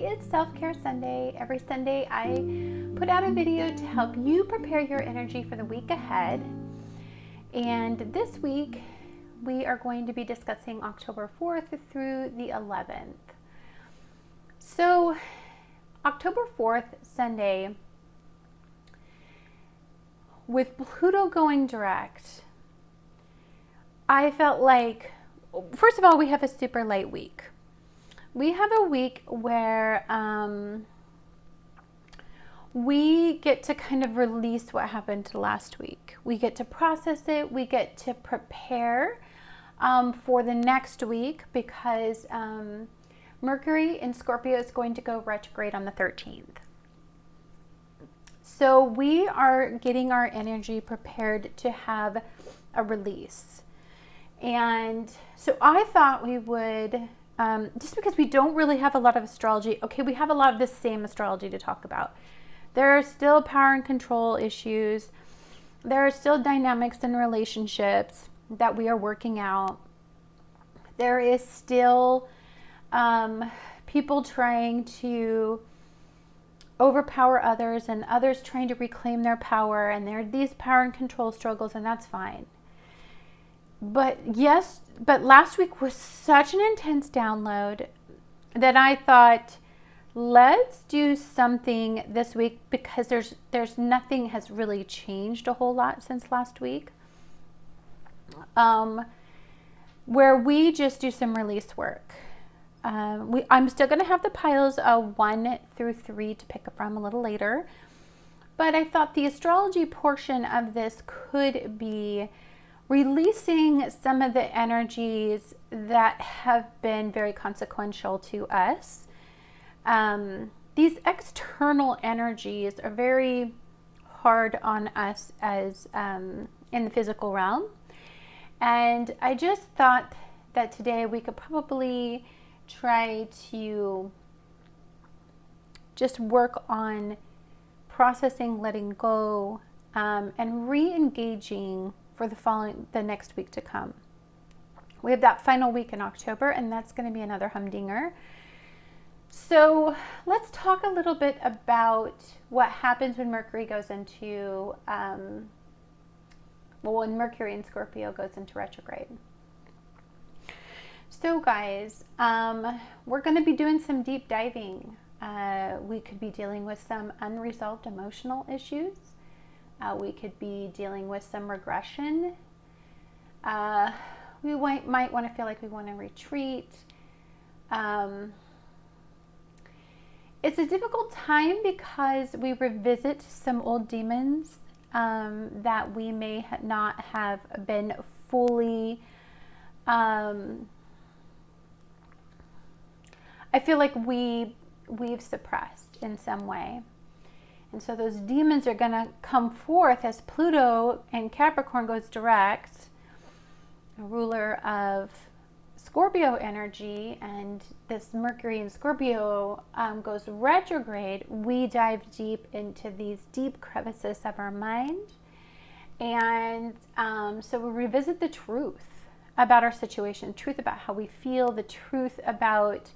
It's Self-Care Sunday. Every Sunday I put out a video to help you prepare your energy for the week ahead. And this week we are going to be discussing October 4th through the 11th. So October 4th, Sunday, with Pluto going direct, I felt like, first of all, we have a super light week. We have a week where we get to kind of release what happened last week. We get to process it. We get to prepare for the next week because Mercury in Scorpio is going to go retrograde on the 13th. So we are getting our energy prepared to have a release. And so I thought we would, just because we don't really have a lot of astrology, okay, we have a lot of the same astrology to talk about. There are still power and control issues. There are still dynamics in relationships that we are working out. There is still people trying to overpower others and others trying to reclaim their power, and there are these power and control struggles, and that's fine. But last week was such an intense download that I thought, let's do something this week because there's nothing has really changed a whole lot since last week. Where we just do some release work. I'm still going to have the piles 1 through 3 to pick up from a little later. But I thought the astrology portion of this could be releasing some of the energies that have been very consequential to us. These external energies are very hard on us as in the physical realm. And I just thought that today we could probably try to just work on processing, letting go, and re-engaging for the next week to come. We have that final week in October, and that's going to be another humdinger. So let's talk a little bit about what happens when Mercury goes into, when Mercury in Scorpio goes into retrograde. So guys, we're going to be doing some deep diving. We could be dealing with some unresolved emotional issues. We could be dealing with some regression. We might want to feel like we want to retreat. It's a difficult time because we revisit some old demons that we may not have been fully, I feel like we've suppressed in some way. And so those demons are going to come forth as Pluto in Capricorn goes direct, a ruler of Scorpio energy, and this Mercury in Scorpio goes retrograde. We dive deep into these deep crevices of our mind. And so we revisit the truth about our situation, truth about how we feel, the truth about,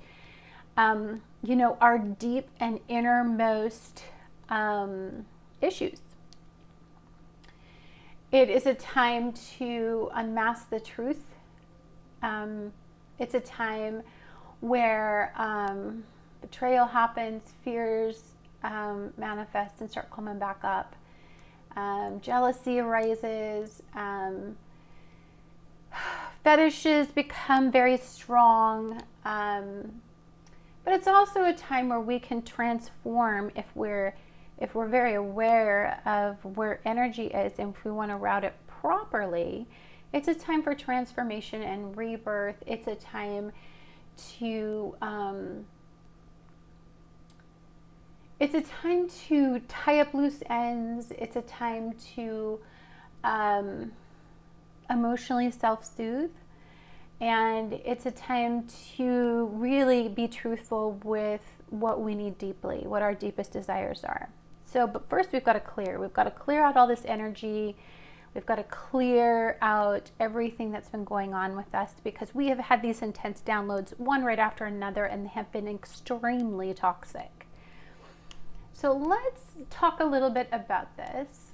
our deep and innermost issues. It is a time to unmask the truth. It's a time where betrayal happens, fears manifest and start coming back up. Jealousy arises. Fetishes become very strong. But it's also a time where we can transform if we're very aware of where energy is, and if we want to route it properly. It's a time for transformation and rebirth. It's a time to tie up loose ends. It's a time to emotionally self-soothe. And it's a time to really be truthful with what we need deeply, what our deepest desires are. So, but first we've got to clear. We've got to clear out all this energy. We've got to clear out everything that's been going on with us, because we have had these intense downloads, one right after another, and they have been extremely toxic. So let's talk a little bit about this.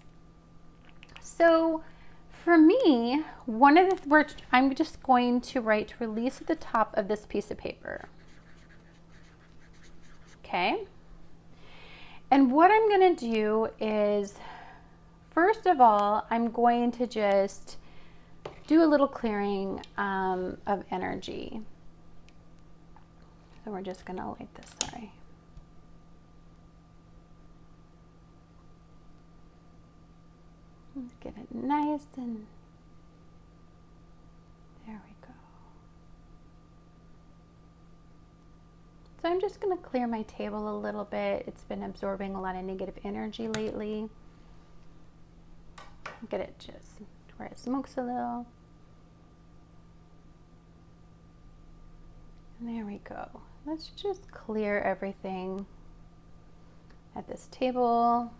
So for me, one of the words I'm just going to write release at the top of this piece of paper. Okay. And what I'm going to do is, first of all, I'm going to just do a little clearing of energy. So we're just going to light this, sorry. Let's get it nice and there we go. So I'm just going to clear my table a little bit. It's been absorbing a lot of negative energy lately. Get it just where it smokes a little. And there we go. Let's just clear everything at this table.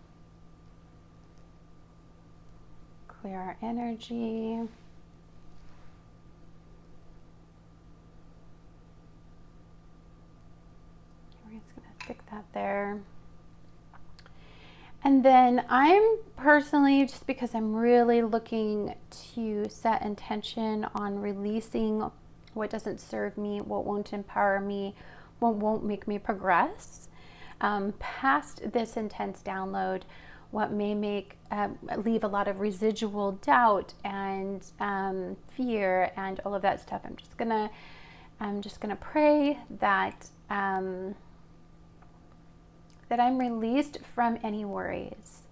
Clear our energy. We're just going to stick that there. And then I'm personally, just because I'm really looking to set intention on releasing what doesn't serve me, what won't empower me, what won't make me progress, past this intense download, what may make leave a lot of residual doubt and fear and all of that stuff. I'm just gonna pray that that I'm released from any worries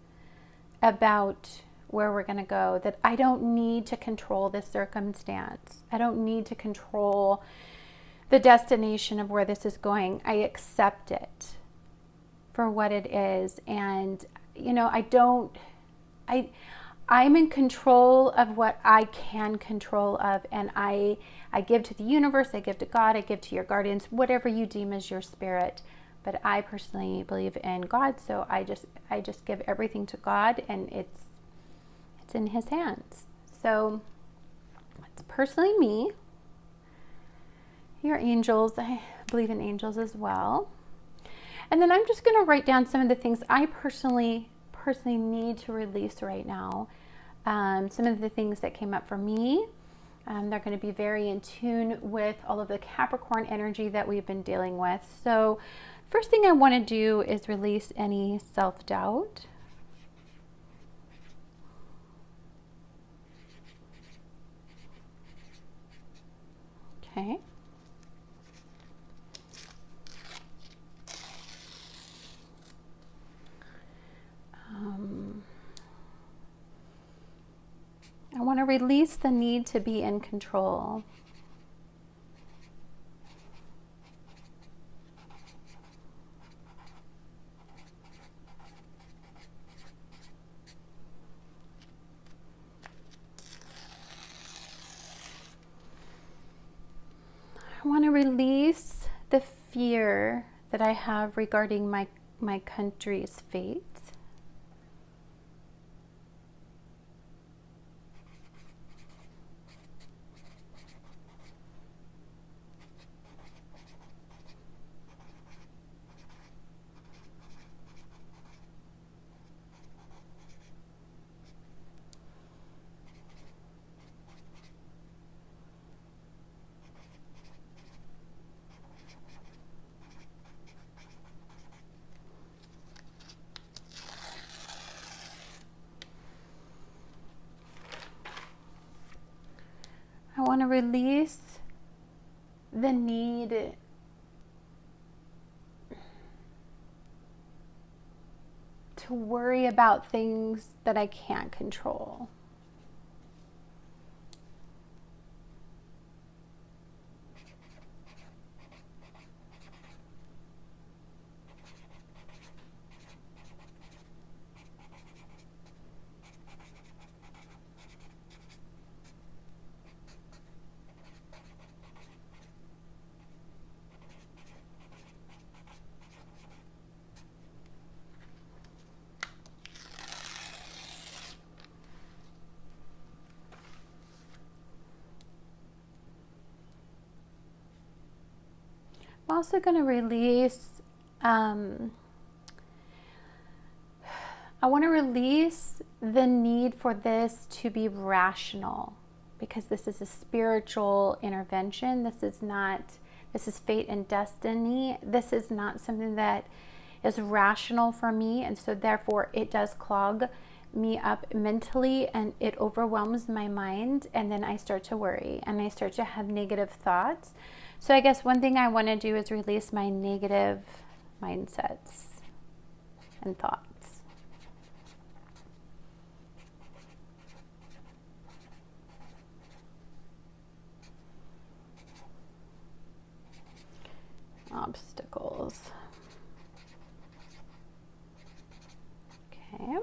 about where we're going to go, that I don't need to control this circumstance. I don't need to control the destination of where this is going. I accept it for what it is. And, you know, I'm in control of what I can control of. And I give to the universe, I give to God, I give to your guardians, whatever you deem as your spirit. But I personally believe in God, so I just give everything to God, and it's in His hands. So it's personally me. Your angels, I believe in angels as well. And then I'm just going to write down some of the things I personally need to release right now. Some of the things that came up for me. They're going to be very in tune with all of the Capricorn energy that we've been dealing with. So first thing I want to do is release any self-doubt. Okay. I want to release the need to be in control. I want to release the fear that I have regarding my country's fate. I want to release the need to worry about things that I can't control. also going to release, I want to release the need for this to be rational, because this is a spiritual intervention. This is fate and destiny. This is not something that is rational for me. And so therefore it does clog me up mentally, and it overwhelms my mind. And then I start to worry and I start to have negative thoughts. So I guess one thing I want to do is release my negative mindsets and thoughts. Obstacles. Okay.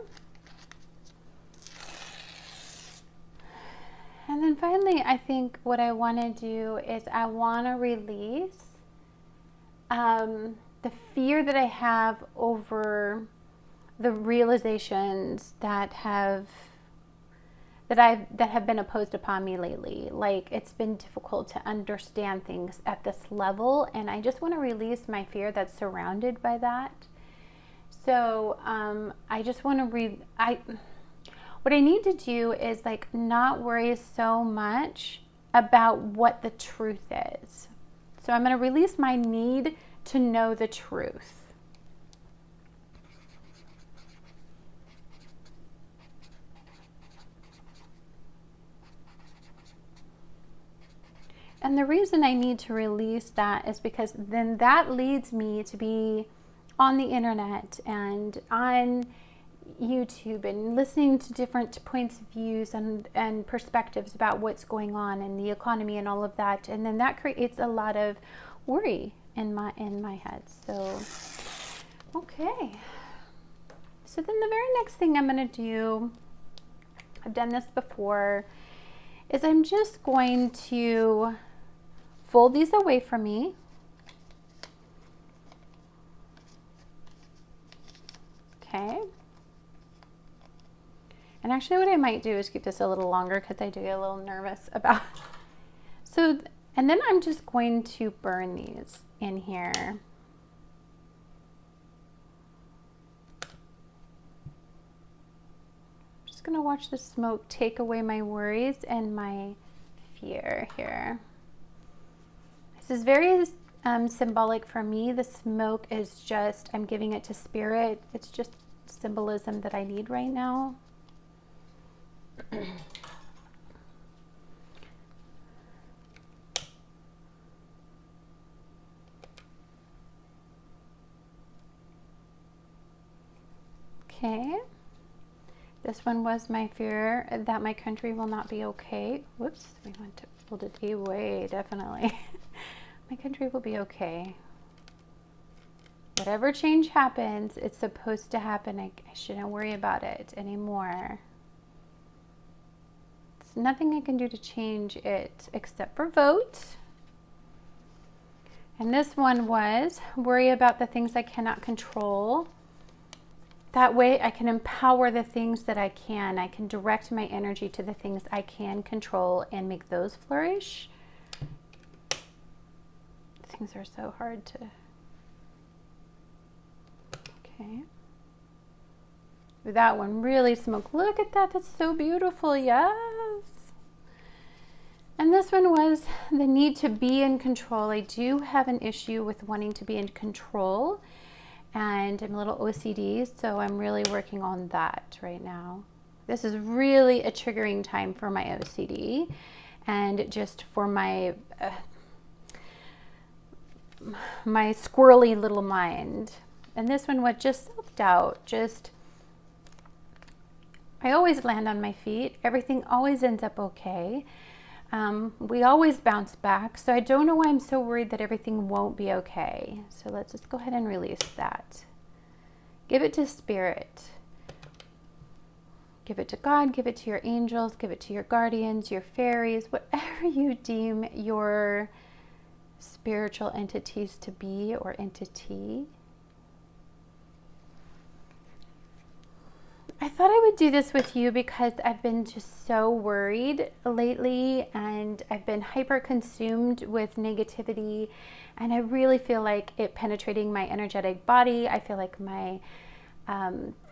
And then finally, I think what I want to do is I want to release the fear that I have over the realizations that have been imposed upon me lately. Like, it's been difficult to understand things at this level, and I just want to release my fear that's surrounded by that. So I just want to what I need to do is like not worry so much about what the truth is. So I'm going to release my need to know the truth. And the reason I need to release that is because then that leads me to be on the internet and on YouTube and listening to different points of views and perspectives about what's going on in the economy and all of that. And then that creates a lot of worry in my head. So, okay. So then the very next thing I'm going to do, I've done this before, is I'm just going to fold these away from me. Okay. And actually what I might do is keep this a little longer because I do get a little nervous about it. So, and then I'm just going to burn these in here. Just going to watch the smoke take away my worries and my fear here. This is very symbolic for me. The smoke is just, I'm giving it to spirit. It's just symbolism that I need right now. Okay. This one was my fear that my country will not be okay. Whoops, we want to fold it away, definitely. My country will be okay. Whatever change happens, it's supposed to happen. I shouldn't worry about it anymore. There's nothing I can do to change it except for vote. And this one was worry about the things I cannot control. That way I can empower the things that I can. I can direct my energy to the things I can control and make those flourish. Things are so hard to... Okay. That one really smoked. Look at that. That's so beautiful. Yes. And this one was the need to be in control. I do have an issue with wanting to be in control, and I'm a little OCD, so I'm really working on that right now. This is really a triggering time for my OCD and just for my my squirrely little mind. And this one was just self-doubt. Just, I always land on my feet. Everything always ends up okay. We always bounce back. So I don't know why I'm so worried that everything won't be okay. So let's just go ahead and release that. Give it to spirit. Give it to God. Give it to your angels. Give it to your guardians, your fairies, whatever you deem your spiritual entities to be, or entity. I thought I would do this with you because I've been just so worried lately, and I've been hyper consumed with negativity, and I really feel like it penetrating my energetic body. I feel like my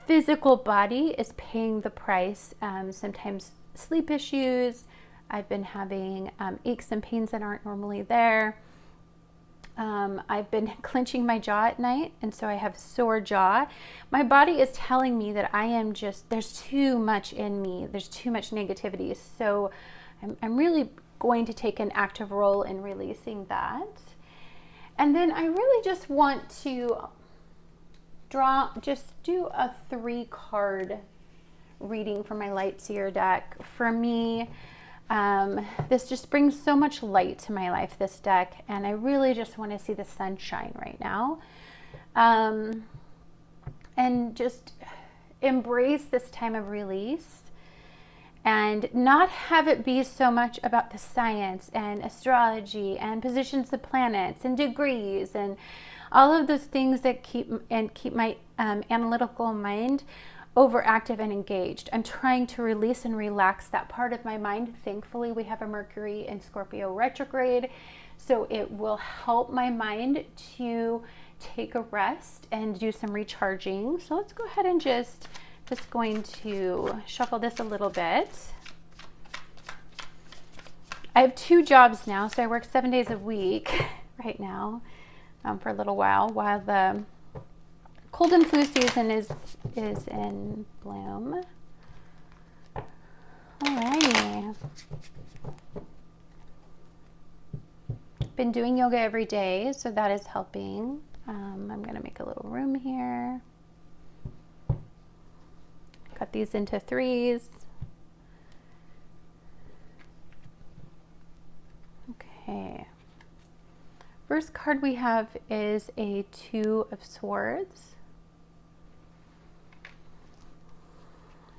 physical body is paying the price. Sometimes sleep issues. I've been having aches and pains that aren't normally there. I've been clenching my jaw at night, and so I have sore jaw. My body is telling me that I am just, there's too much in me. There's too much negativity. So I'm really going to take an active role in releasing that. And then I really just want to do a 3-card reading for my light seer deck. For me, this just brings so much light to my life, this deck, and I really just want to see the sunshine right now, and just embrace this time of release and not have it be so much about the science and astrology and positions of planets and degrees and all of those things that keep my analytical mind overactive and engaged. I'm trying to release and relax that part of my mind. Thankfully, we have a Mercury in Scorpio retrograde, so it will help my mind to take a rest and do some recharging. So let's go ahead and just going to shuffle this a little bit. I have 2 jobs now, so I work 7 days a week right now for a little while the cold and flu season is in bloom. Alrighty. Been doing yoga every day, so that is helping. I'm gonna make a little room here. Cut these into 3s. Okay. First card we have is a 2 of Swords.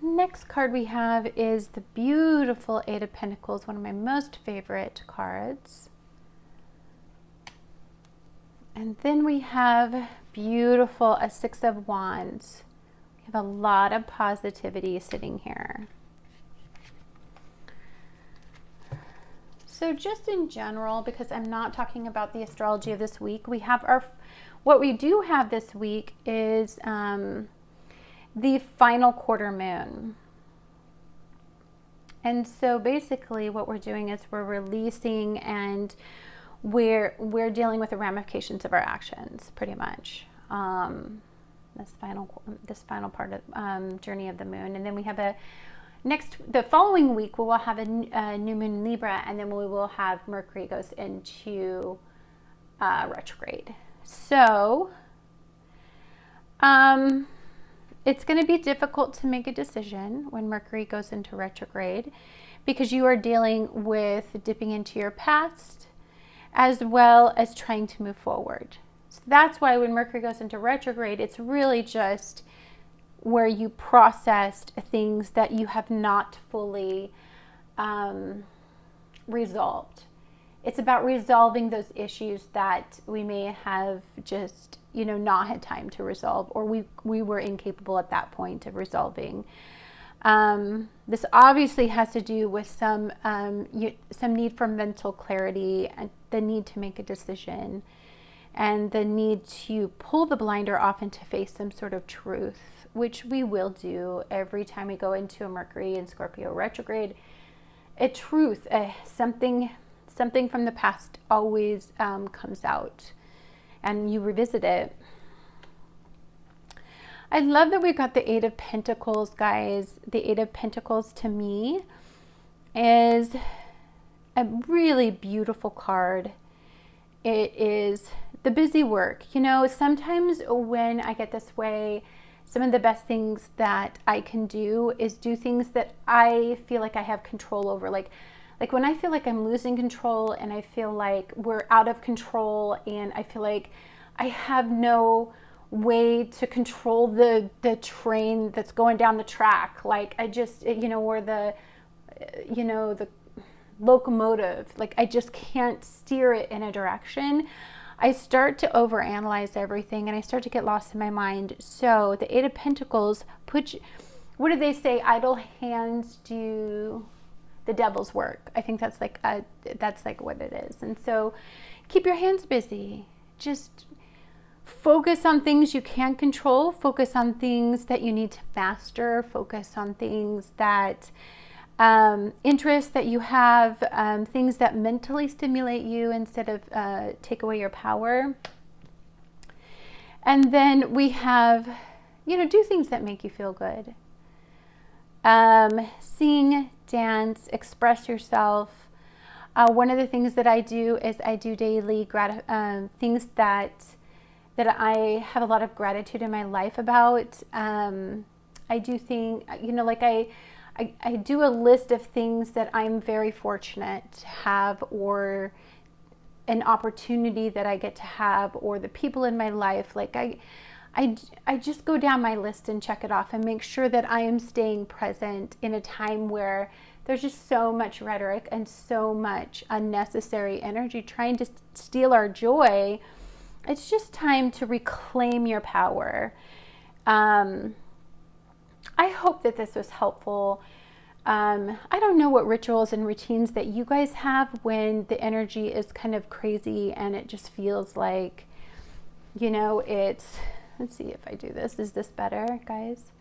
Next card we have is the beautiful 8 of Pentacles, one of my most favorite cards. And then we have beautiful a 6 of Wands. We have a lot of positivity sitting here. So just in general, because I'm not talking about the astrology of this week, we have what we do have this week is the final quarter moon. And so basically what we're doing is we're releasing, and we're dealing with the ramifications of our actions, pretty much. This final part of journey of the moon. And then we have the following week we will have a new moon in Libra, and then we will have Mercury goes into retrograde. So it's going to be difficult to make a decision when Mercury goes into retrograde, because you are dealing with dipping into your past as well as trying to move forward. So that's why when Mercury goes into retrograde, it's really just where you processed things that you have not fully resolved. It's about resolving those issues that we may have just, not had time to resolve, or we were incapable at that point of resolving. This obviously has to do with some need for mental clarity, and the need to make a decision, and the need to pull the blinder off and to face some sort of truth, which we will do every time we go into a Mercury in Scorpio retrograde. A truth, something from the past always comes out, and you revisit it. I love that we got the 8 of Pentacles, guys. The 8 of Pentacles to me is a really beautiful card. It is the busy work. Sometimes when I get this way, some of the best things that I can do is do things that I feel like I have control over. Like when I feel like I'm losing control, and I feel like we're out of control, and I feel like I have no way to control the train that's going down the track. Like I just, or the locomotive, like I just can't steer it in a direction. I start to overanalyze everything, and I start to get lost in my mind. So the 8 of Pentacles what did they say? Idle hands do the devil's work. I think that's like what it is. And so keep your hands busy. Just focus on things you can control. Focus on things that you need to master. Focus on things that interests that you have, things that mentally stimulate you instead of take away your power. And then we have, do things that make you feel good. Sing, dance, express yourself. One of the things that I do is I do daily things that I have a lot of gratitude in my life about. I do things, I do a list of things that I'm very fortunate to have, or an opportunity that I get to have, or the people in my life. Like I just go down my list and check it off and make sure that I am staying present in a time where there's just so much rhetoric and so much unnecessary energy trying to steal our joy. It's just time to reclaim your power. I hope that this was helpful. I don't know what rituals and routines that you guys have when the energy is kind of crazy and it just feels like, let's see if I do this. Is this better, guys?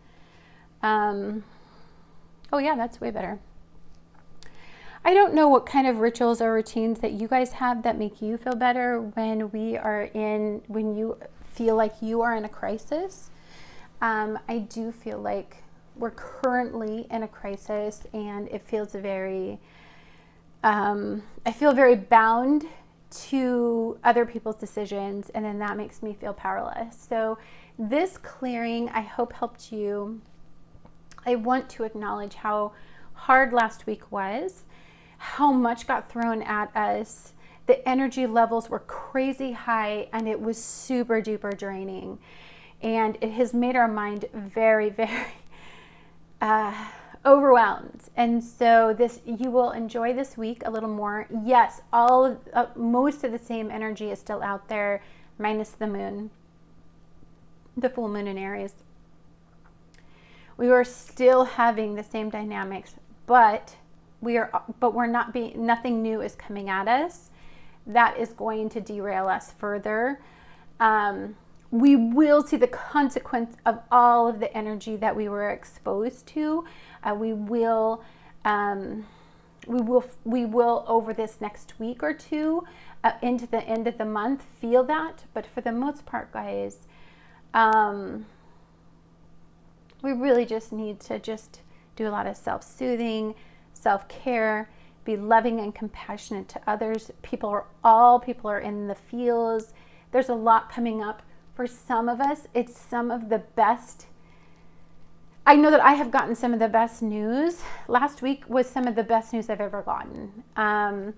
Oh yeah, that's way better. I don't know what kind of rituals or routines that you guys have that make you feel better when you feel like you are in a crisis. I do feel like we're currently in a crisis, and it feels I feel very bound to other people's decisions, and then that makes me feel powerless. So this clearing, I hope, helped you. I want to acknowledge how hard last week was, how much got thrown at us. The energy levels were crazy high, and it was super duper draining. And it has made our mind very, very overwhelmed. And so you will enjoy this week a little more. Yes, most of the same energy is still out there, minus the moon, the full moon in Aries. We are still having the same dynamics, but nothing new is coming at us that is going to derail us further. We will see the consequence of all of the energy that we were exposed to. We will over this next week or two, into the end of the month, feel that. But for the most part, guys, we really just need to just do a lot of self-soothing, self-care, be loving and compassionate to others. All people are in the feels. There's a lot coming up. For some of us, it's some of the best. I know that I have gotten some of the best news. Last week was some of the best news I've ever gotten. I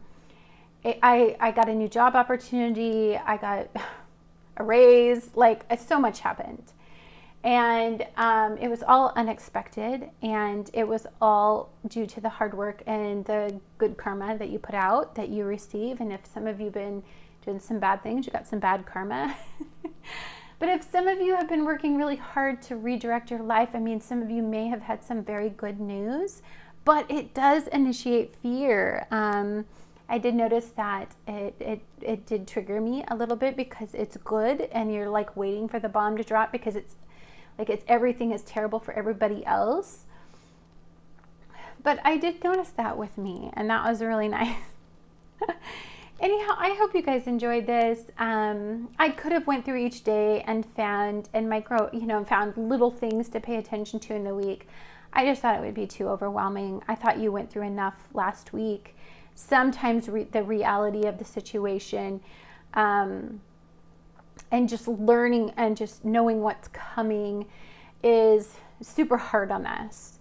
got a new job opportunity. I got a raise. So much happened. And it was all unexpected. And it was all due to the hard work and the good karma that you put out, that you receive. And if some of you have been doing some bad things, you got some bad karma. But if some of you have been working really hard to redirect your life, some of you may have had some very good news, but it does initiate fear. I did notice that it did trigger me a little bit, because it's good and you're like waiting for the bomb to drop, because it's everything is terrible for everybody else. But I did notice that with me, and that was really nice. Anyhow, I hope you guys enjoyed this. I could have went through each day and found little things to pay attention to in the week. I just thought it would be too overwhelming. I thought you went through enough last week. Sometimes the reality of the situation, and just learning and just knowing what's coming is super hard on us.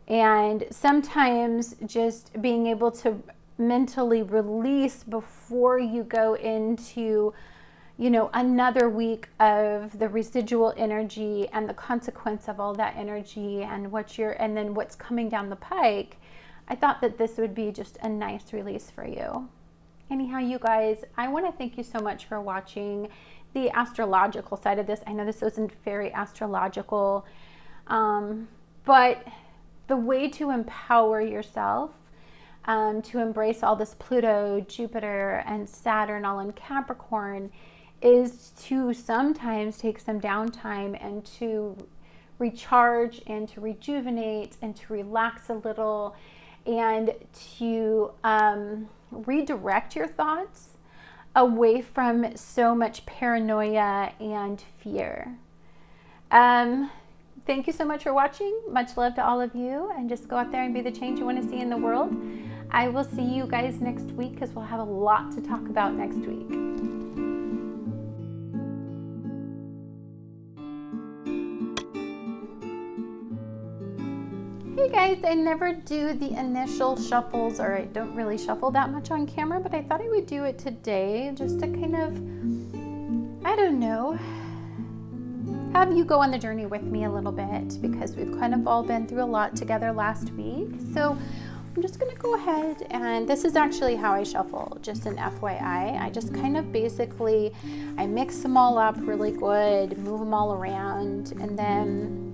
And sometimes just being able to mentally release before you go into, another week of the residual energy and the consequence of all that energy and then what's coming down the pike. I thought that this would be just a nice release for you. Anyhow, you guys, I want to thank you so much for watching the astrological side of this. I know this wasn't very astrological, but But the way to empower yourself, to embrace all this Pluto, Jupiter, and Saturn all in Capricorn, is to sometimes take some downtime and to recharge and to rejuvenate and to relax a little and to redirect your thoughts away from so much paranoia and fear. Thank you so much for watching. Much love to all of you, and just go out there and be the change you want to see in the world. I will see you guys next week because we'll have a lot to talk about next week. Hey guys, I never do the initial shuffles, or I don't really shuffle that much on camera, but I thought I would do it today just to kind of, I don't know, have you go on the journey with me a little bit, because we've kind of all been through a lot together last week. So I'm just going to go ahead, and this is actually how I shuffle, just an FYI. I just kind of basically, I mix them all up really good, move them all around, and then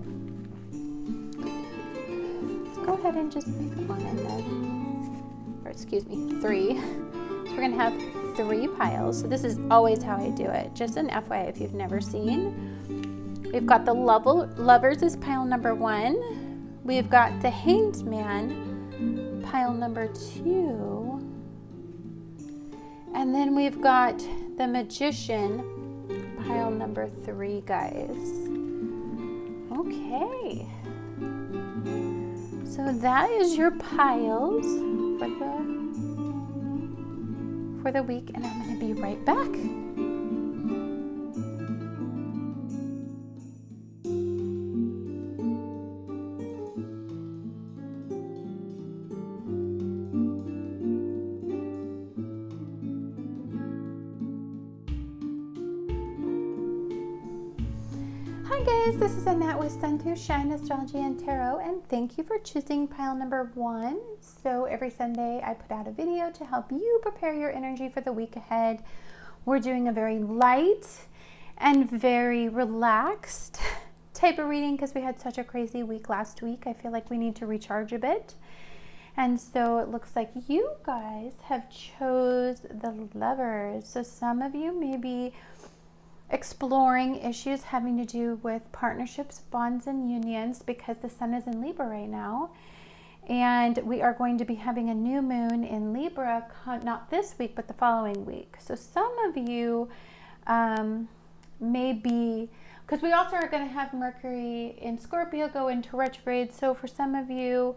go ahead and just pick one, and then, or excuse me, 3. So we're gonna have 3 piles. So this is always how I do it. Just an FYI if you've never seen. We've got the lovers is pile number 1. We've got the hanged man, pile number 2. And then we've got the magician, pile number 3, guys. Okay. So that is your piles for the week, and I'm going to be right back. Hi guys, this is Annette with Sun to Shine Astrology and Tarot, and thank you for choosing pile number 1. So every Sunday I put out a video to help you prepare your energy for the week ahead. We're doing a very light and very relaxed type of reading because we had such a crazy week last week. I feel like we need to recharge a bit. And so it looks like you guys have chose the lovers. So some of you may be exploring issues having to do with partnerships, bonds, and unions, because the sun is in Libra right now. And we are going to be having a new moon in Libra, not this week, but the following week. So some of you may be, because we also are going to have Mercury in Scorpio go into retrograde. So for some of you,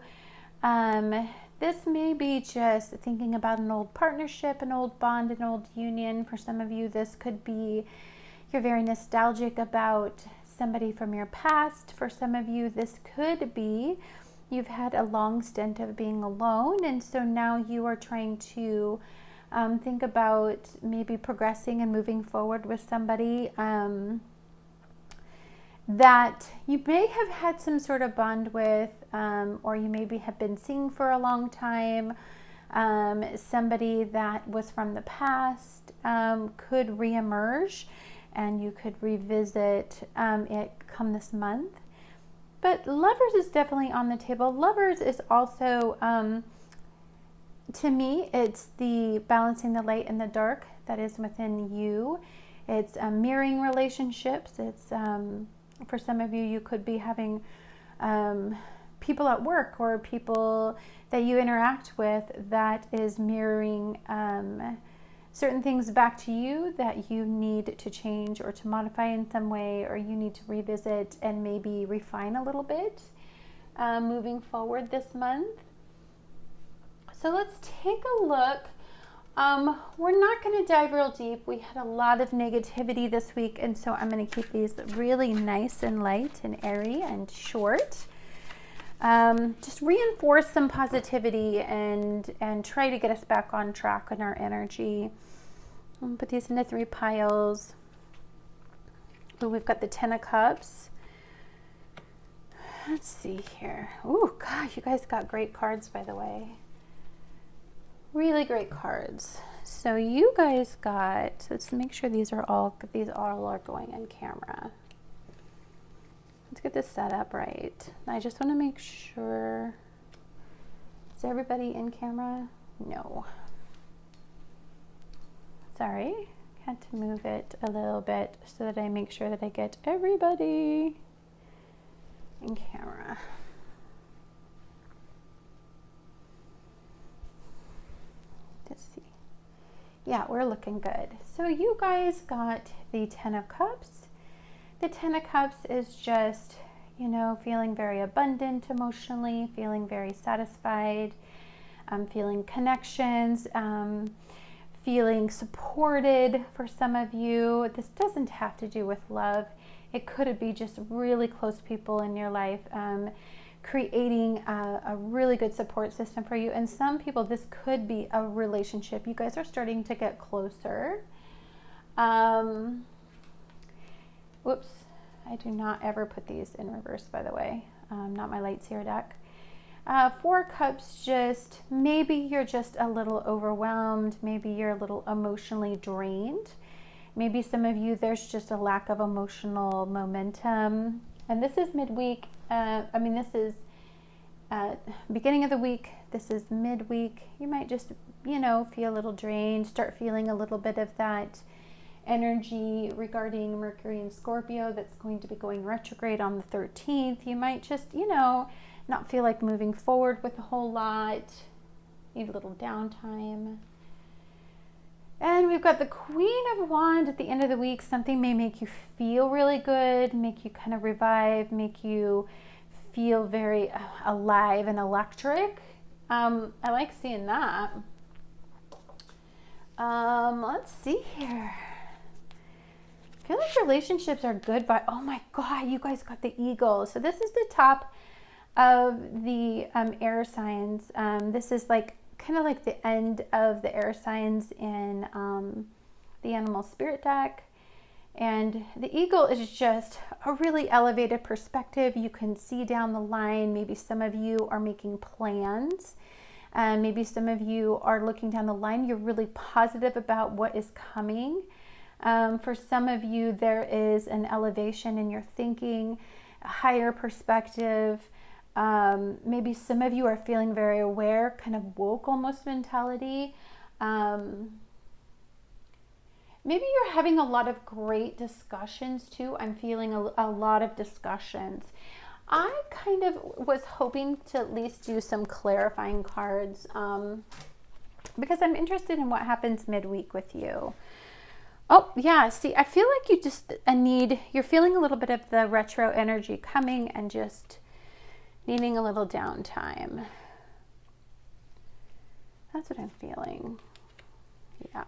this may be just thinking about an old partnership, an old bond, an old union. For some of you, this could be you're very nostalgic about somebody from your past. For some of you, this could be you've had a long stint of being alone, and so now you are trying to think about maybe progressing and moving forward with somebody that you may have had some sort of bond with, or you maybe have been seeing for a long time. Somebody that was from the past could reemerge, and you could revisit it come this month. But lovers is definitely on the table. Lovers is also, to me, it's the balancing the light and the dark that is within you. It's mirroring relationships. It's, for some of you, you could be having people at work or people that you interact with that is mirroring certain things back to you that you need to change or to modify in some way, or you need to revisit and maybe refine a little bit moving forward this month. So let's take a look. We're not going to dive real deep. We had a lot of negativity this week, and so I'm going to keep these really nice and light and airy and short. Just reinforce some positivity and try to get us back on track in our energy. I'll put these into 3 piles. Ooh, we've got the 10 of Cups. Let's see here. Oh gosh, you guys got great cards, by the way. Really great cards. So you guys got, let's make sure these all are going in camera. Let's get this set up right. I just want to make sure. Is everybody in camera? No. Sorry. Had to move it a little bit so that I make sure that I get everybody in camera. Let's see. Yeah, we're looking good. So you guys got the 10 of Cups. The 10 of Cups is just, you know, feeling very abundant emotionally, feeling very satisfied, feeling connections, feeling supported for some of you. This doesn't have to do with love. It could be just really close people in your life, creating a really good support system for you. And some people, this could be a relationship. You guys are starting to get closer. Whoops, I do not ever put these in reverse, by the way. Not my Light Seer deck. 4 Cups, just maybe you're just a little overwhelmed. Maybe you're a little emotionally drained. Maybe some of you, there's just a lack of emotional momentum. And this is midweek. This is beginning of the week. This is midweek. You might just, you know, feel a little drained, start feeling a little bit of that energy regarding Mercury and Scorpio that's going to be going retrograde on the 13th. You might just, you know, not feel like moving forward with a whole lot. Need a little downtime. And we've got the Queen of Wands at the end of the week. Something may make you feel really good, make you kind of revive, make you feel very alive and electric. I like seeing that. Let's see here. I feel like relationships are good by, oh my God, you guys got the Eagle. So this is the top of the air signs. This is like kind of like the end of the air signs in the animal spirit deck. And the Eagle is just a really elevated perspective. You can see down the line. Maybe some of you are making plans. Maybe some of you are looking down the line. You're really positive about what is coming. For some of you, there is an elevation in your thinking, a higher perspective. Maybe some of you are feeling very aware, kind of woke almost mentality. Maybe you're having a lot of great discussions too. I'm feeling a lot of discussions. I kind of was hoping to at least do some clarifying cards because I'm interested in what happens midweek with you. Oh, yeah. See, I feel like you just you're feeling a little bit of the retro energy coming and just needing a little downtime. That's what I'm feeling. Yeah.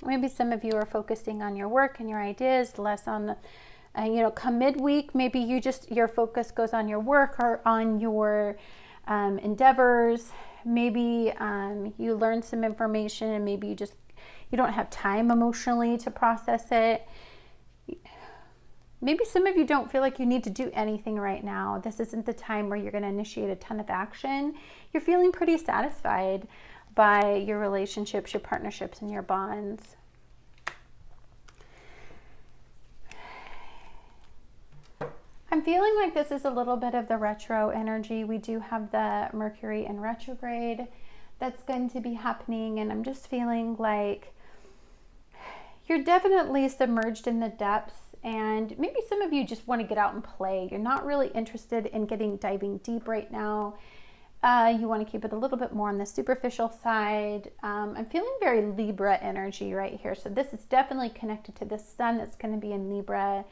Maybe some of you are focusing on your work and your ideas, less on the, come midweek, maybe your focus goes on your work or on your endeavors. Maybe you learn some information and maybe you don't have time emotionally to process it. Maybe some of you don't feel like you need to do anything right now. This isn't the time where you're going to initiate a ton of action. You're feeling pretty satisfied by your relationships, your partnerships, and your bonds. I'm feeling like this is a little bit of the retro energy. We do have the Mercury in retrograde that's going to be happening, and I'm just feeling like you're definitely submerged in the depths, and maybe some of you just want to get out and play. You're not really interested in diving deep right now. You want to keep it a little bit more on the superficial side. I'm feeling very Libra energy right here. So this is definitely connected to the sun that's going to be in Libra.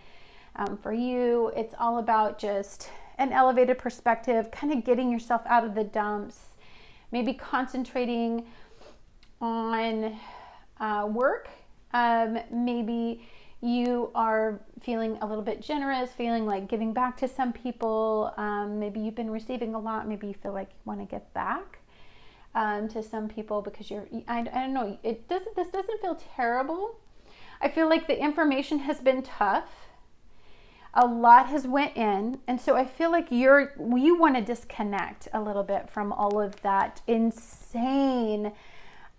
For you, it's all about just an elevated perspective, kind of getting yourself out of the dumps, maybe concentrating on work. Maybe you are feeling a little bit generous, feeling like giving back to some people. Maybe you've been receiving a lot. Maybe you feel like you want to give back to some people because I don't know. This doesn't feel terrible. I feel like the information has been tough. A lot has went in. And so I feel like you want to disconnect a little bit from all of that insane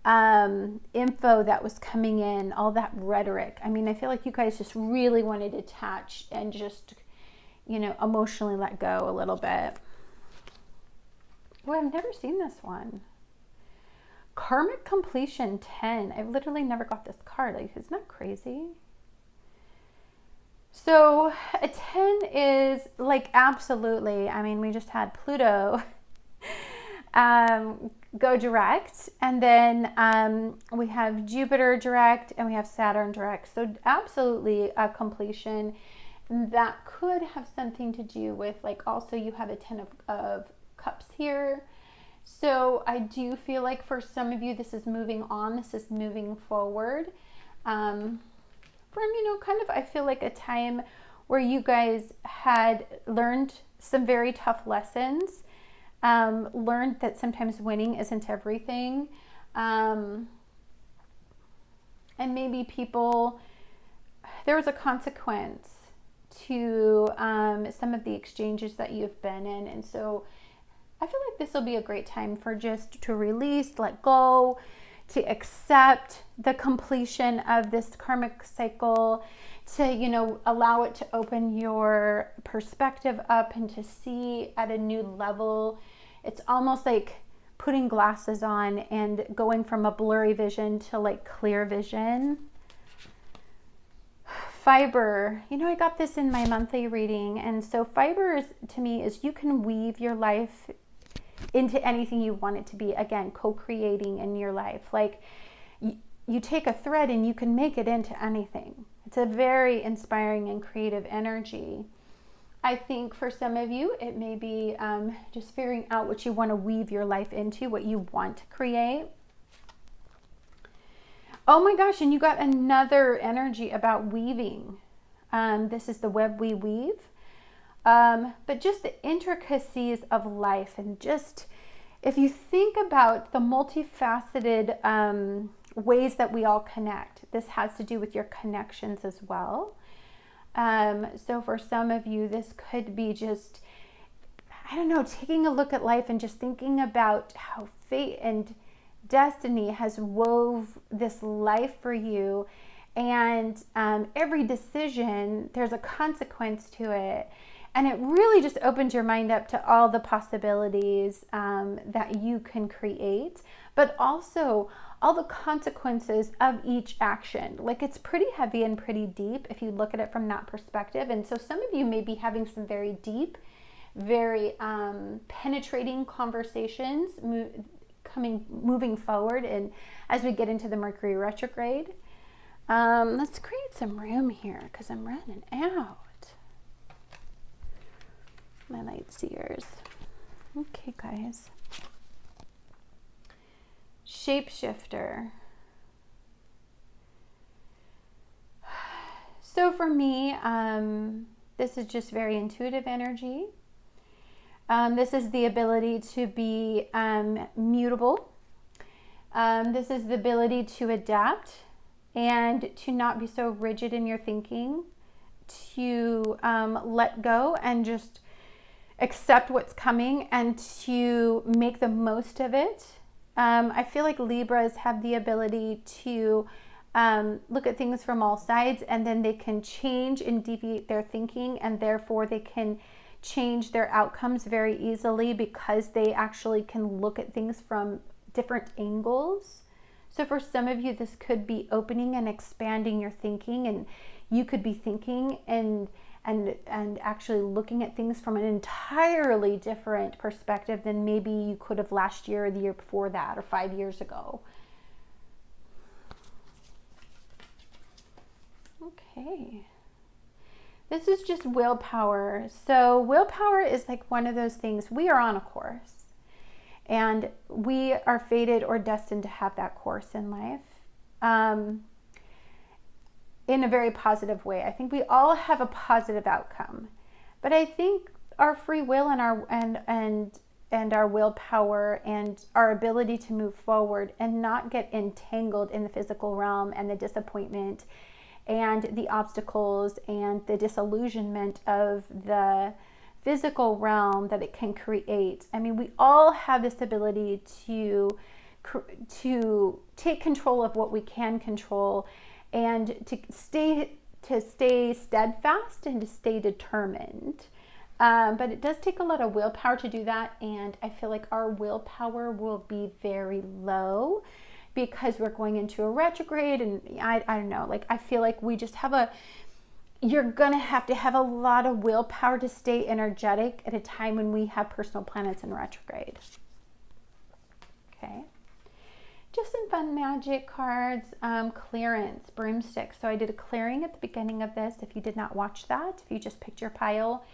info that was coming in, all that rhetoric. I mean, I feel like you guys just really wanted to detach and just, emotionally let go a little bit. Oh, I've never seen this one. Karmic completion 10. I've literally never got this card. Like, isn't that crazy? So a 10 is like, absolutely. I mean, we just had Pluto go direct, and then we have Jupiter direct, and we have Saturn direct. So absolutely a completion that could have something to do with, like, also you have a 10 of cups here. So I do feel like for some of you, this is moving on. This is moving forward. From, kind of, I feel like a time where you guys had learned some very tough lessons, learned that sometimes winning isn't everything. And maybe there was a consequence to some of the exchanges that you've been in. And so I feel like this will be a great time for just to release, let go, to accept the completion of this karmic cycle, to, allow it to open your perspective up and to see at a new level. It's almost like putting glasses on and going from a blurry vision to like clear vision. Fiber, I got this in my monthly reading. And so fiber to me is you can weave your life into anything you want it to be. Again, co-creating in your life. Like you take a thread and you can make it into anything. It's a very inspiring and creative energy. I think for some of you, it may be just figuring out what you want to weave your life into, what you want to create. Oh my gosh, and you got another energy about weaving. This is the web we weave. But just the intricacies of life, and just if you think about the multifaceted ways that we all connect, this has to do with your connections as well. So for some of you, this could be just, taking a look at life and just thinking about how fate and destiny has wove this life for you. And every decision, there's a consequence to it. And it really just opens your mind up to all the possibilities that you can create, but also all the consequences of each action. Like, it's pretty heavy and pretty deep if you look at it from that perspective. And so some of you may be having some very deep, very penetrating conversations moving forward. And as we get into the Mercury retrograde, let's create some room here because I'm running out. My light seers. Okay, guys. Shapeshifter. So for me, this is just very intuitive energy. This is the ability to be mutable. This is the ability to adapt and to not be so rigid in your thinking, to let go and just accept what's coming and to make the most of it. I feel like Libras have the ability to look at things from all sides, and then they can change and deviate their thinking, and therefore they can change their outcomes very easily because they actually can look at things from different angles. So for some of you, this could be opening and expanding your thinking, and you could be thinking and actually looking at things from an entirely different perspective than maybe you could have last year or the year before that or 5 years ago. Okay. This is just willpower. So willpower is like one of those things. We are on a course, and we are fated or destined to have that course in life. In a very positive way. I think we all have a positive outcome, but I think our free will and our willpower and our ability to move forward and not get entangled in the physical realm and the disappointment and the obstacles and the disillusionment of the physical realm that it can create. I mean, we all have this ability to take control of what we can control, and to stay steadfast and to stay determined. But it does take a lot of willpower to do that, and I feel like our willpower will be very low because we're going into a retrograde, and I don't know, like I feel like we just have you're going to have a lot of willpower to stay energetic at a time when we have personal planets in retrograde. Okay. Just some fun magic cards. Clearance, broomstick. So I did a clearing at the beginning of this. If you did not watch that, if you just picked your pile,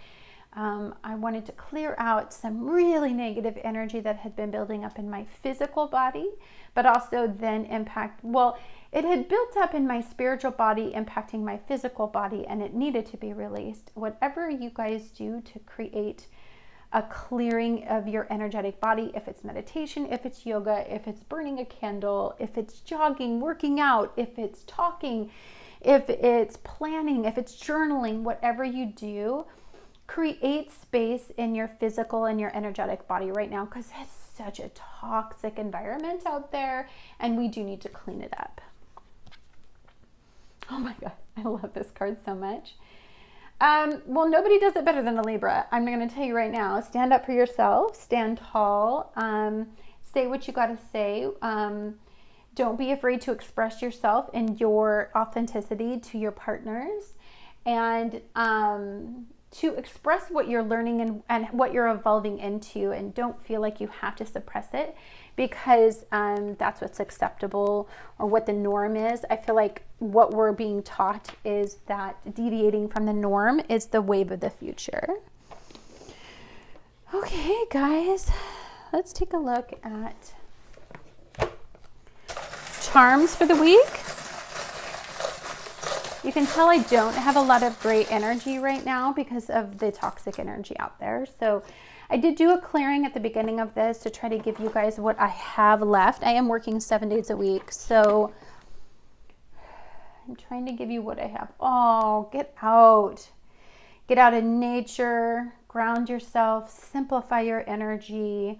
I wanted to clear out some really negative energy that had been building up in my physical body, but also then it had built up in my spiritual body, impacting my physical body, and it needed to be released. Whatever you guys do to create a clearing of your energetic body, if it's meditation, if it's yoga, if it's burning a candle, if it's jogging, working out, if it's talking, if it's planning, if it's journaling, whatever you do, create space in your physical and your energetic body right now, because it's such a toxic environment out there, and we do need to clean it up. Oh my God, I love this card so much. Well, nobody does it better than a Libra. I'm going to tell you right now, stand up for yourself, stand tall, say what you got to say. Don't be afraid to express yourself and your authenticity to your partners, and to express what you're learning and what you're evolving into, and don't feel like you have to suppress it because that's what's acceptable or what the norm is. I feel like what we're being taught is that deviating from the norm is the wave of the future. Okay, guys, let's take a look at charms for the week. You can tell I don't have a lot of great energy right now because of the toxic energy out there. So I did do a clearing at the beginning of this to try to give you guys what I have left. I am working 7 days a week, so I'm trying to give you what I have. Oh, get out. Get out in nature, ground yourself, simplify your energy.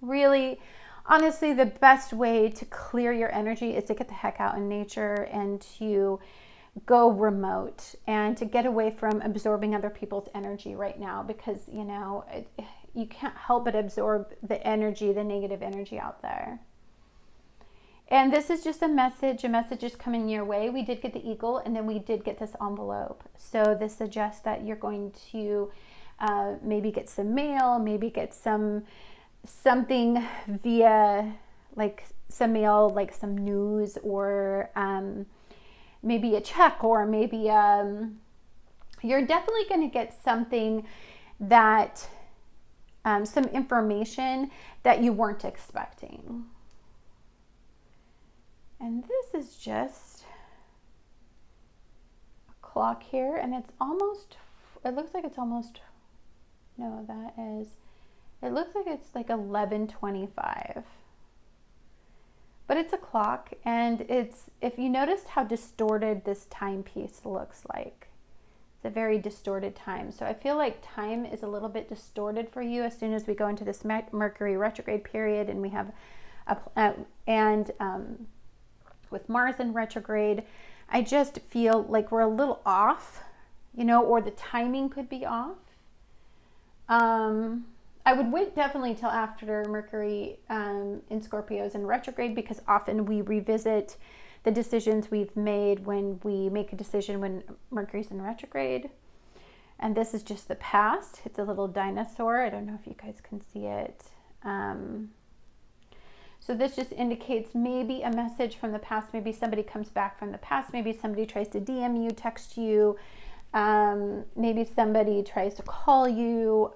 Really, honestly, the best way to clear your energy is to get the heck out in nature and to go remote and to get away from absorbing other people's energy right now, because, you know, you can't help but absorb the energy, the negative energy out there. And this is just a message is coming your way. We did get the eagle, and then we did get this envelope. So this suggests that you're going to maybe get some mail, maybe get something via like some mail, like some news, or maybe a check, or maybe you're definitely going to get something that some information that you weren't expecting. And this is just a clock here, and it looks like it's almost, no, it looks like it's like 11:25. But it's a clock, and if you noticed how distorted this timepiece looks like, it's a very distorted time. So I feel like time is a little bit distorted for you as soon as we go into this Mercury retrograde period, and we have with Mars in retrograde, I just feel like we're a little off, you know, or the timing could be off. I would wait definitely till after Mercury in Scorpio is in retrograde, because often we revisit the decisions we've made when we make a decision when Mercury's in retrograde. And this is just the past. It's a little dinosaur. I don't know if you guys can see it. So this just indicates maybe a message from the past. Maybe somebody comes back from the past. Maybe somebody tries to DM you, text you. Maybe somebody tries to call you,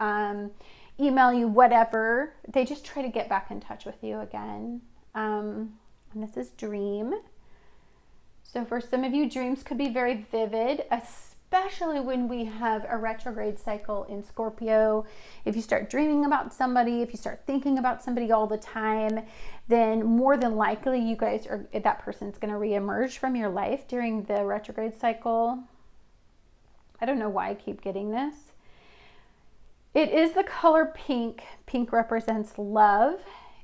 email you, whatever. They just try to get back in touch with you again. And this is dream. So for some of you, dreams could be very vivid, especially when we have a retrograde cycle in Scorpio. If you start dreaming about somebody, if you start thinking about somebody all the time, then more than likely that person's going to reemerge from your life during the retrograde cycle. I don't know why I keep getting this. It is the color pink. Pink represents love,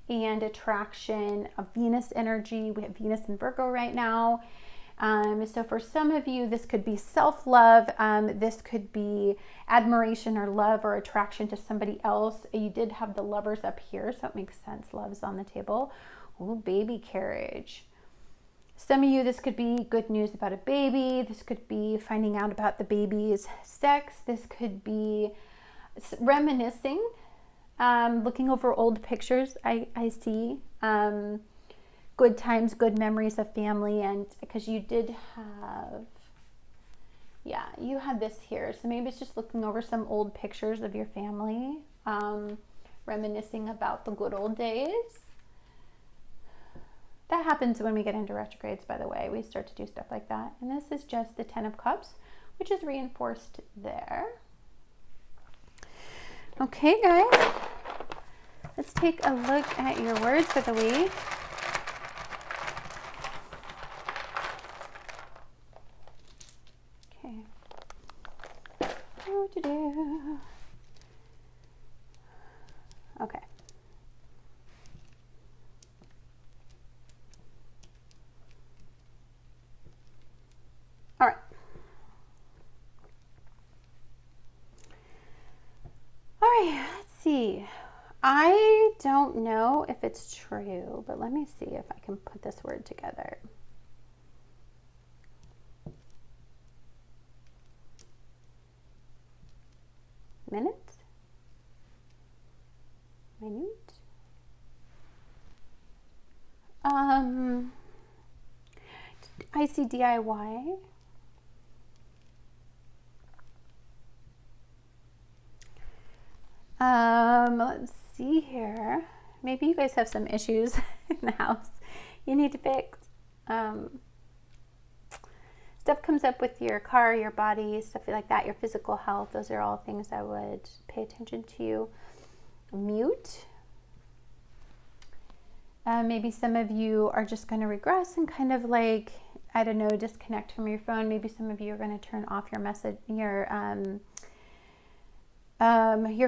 and attraction of Venus energy. We have Venus in Virgo right now. So for some of you, this could be self-love. This could be admiration or love or attraction to somebody else. You did have the Lovers up here, so it makes sense. Love's on the table. Ooh, baby carriage. Some of you, this could be good news about a baby. This could be finding out about the baby's sex. This could be reminiscing, looking over old pictures. I see good times, good memories of family, and because you did have, yeah, you had this here. So maybe it's just looking over some old pictures of your family, reminiscing about the good old days. That happens when we get into retrogrades, by the way. We start to do stuff like that. And this is just the 10 of Cups, which is reinforced there. Okay, guys. Let's take a look at your words for the week. Okay. What to do? Okay. All right. All right, let's see. I don't know if it's true, but let me see if I can put this word together. Minute? Minute? I see DIY. Let's see here. Maybe you guys have some issues in the house you need to fix. Stuff comes up with your car, your body, stuff like that, your physical health. Those are all things I would pay attention to. Mute. Maybe some of you are just going to regress and kind of like, I don't know, disconnect from your phone. Maybe some of you are going to turn off your message, your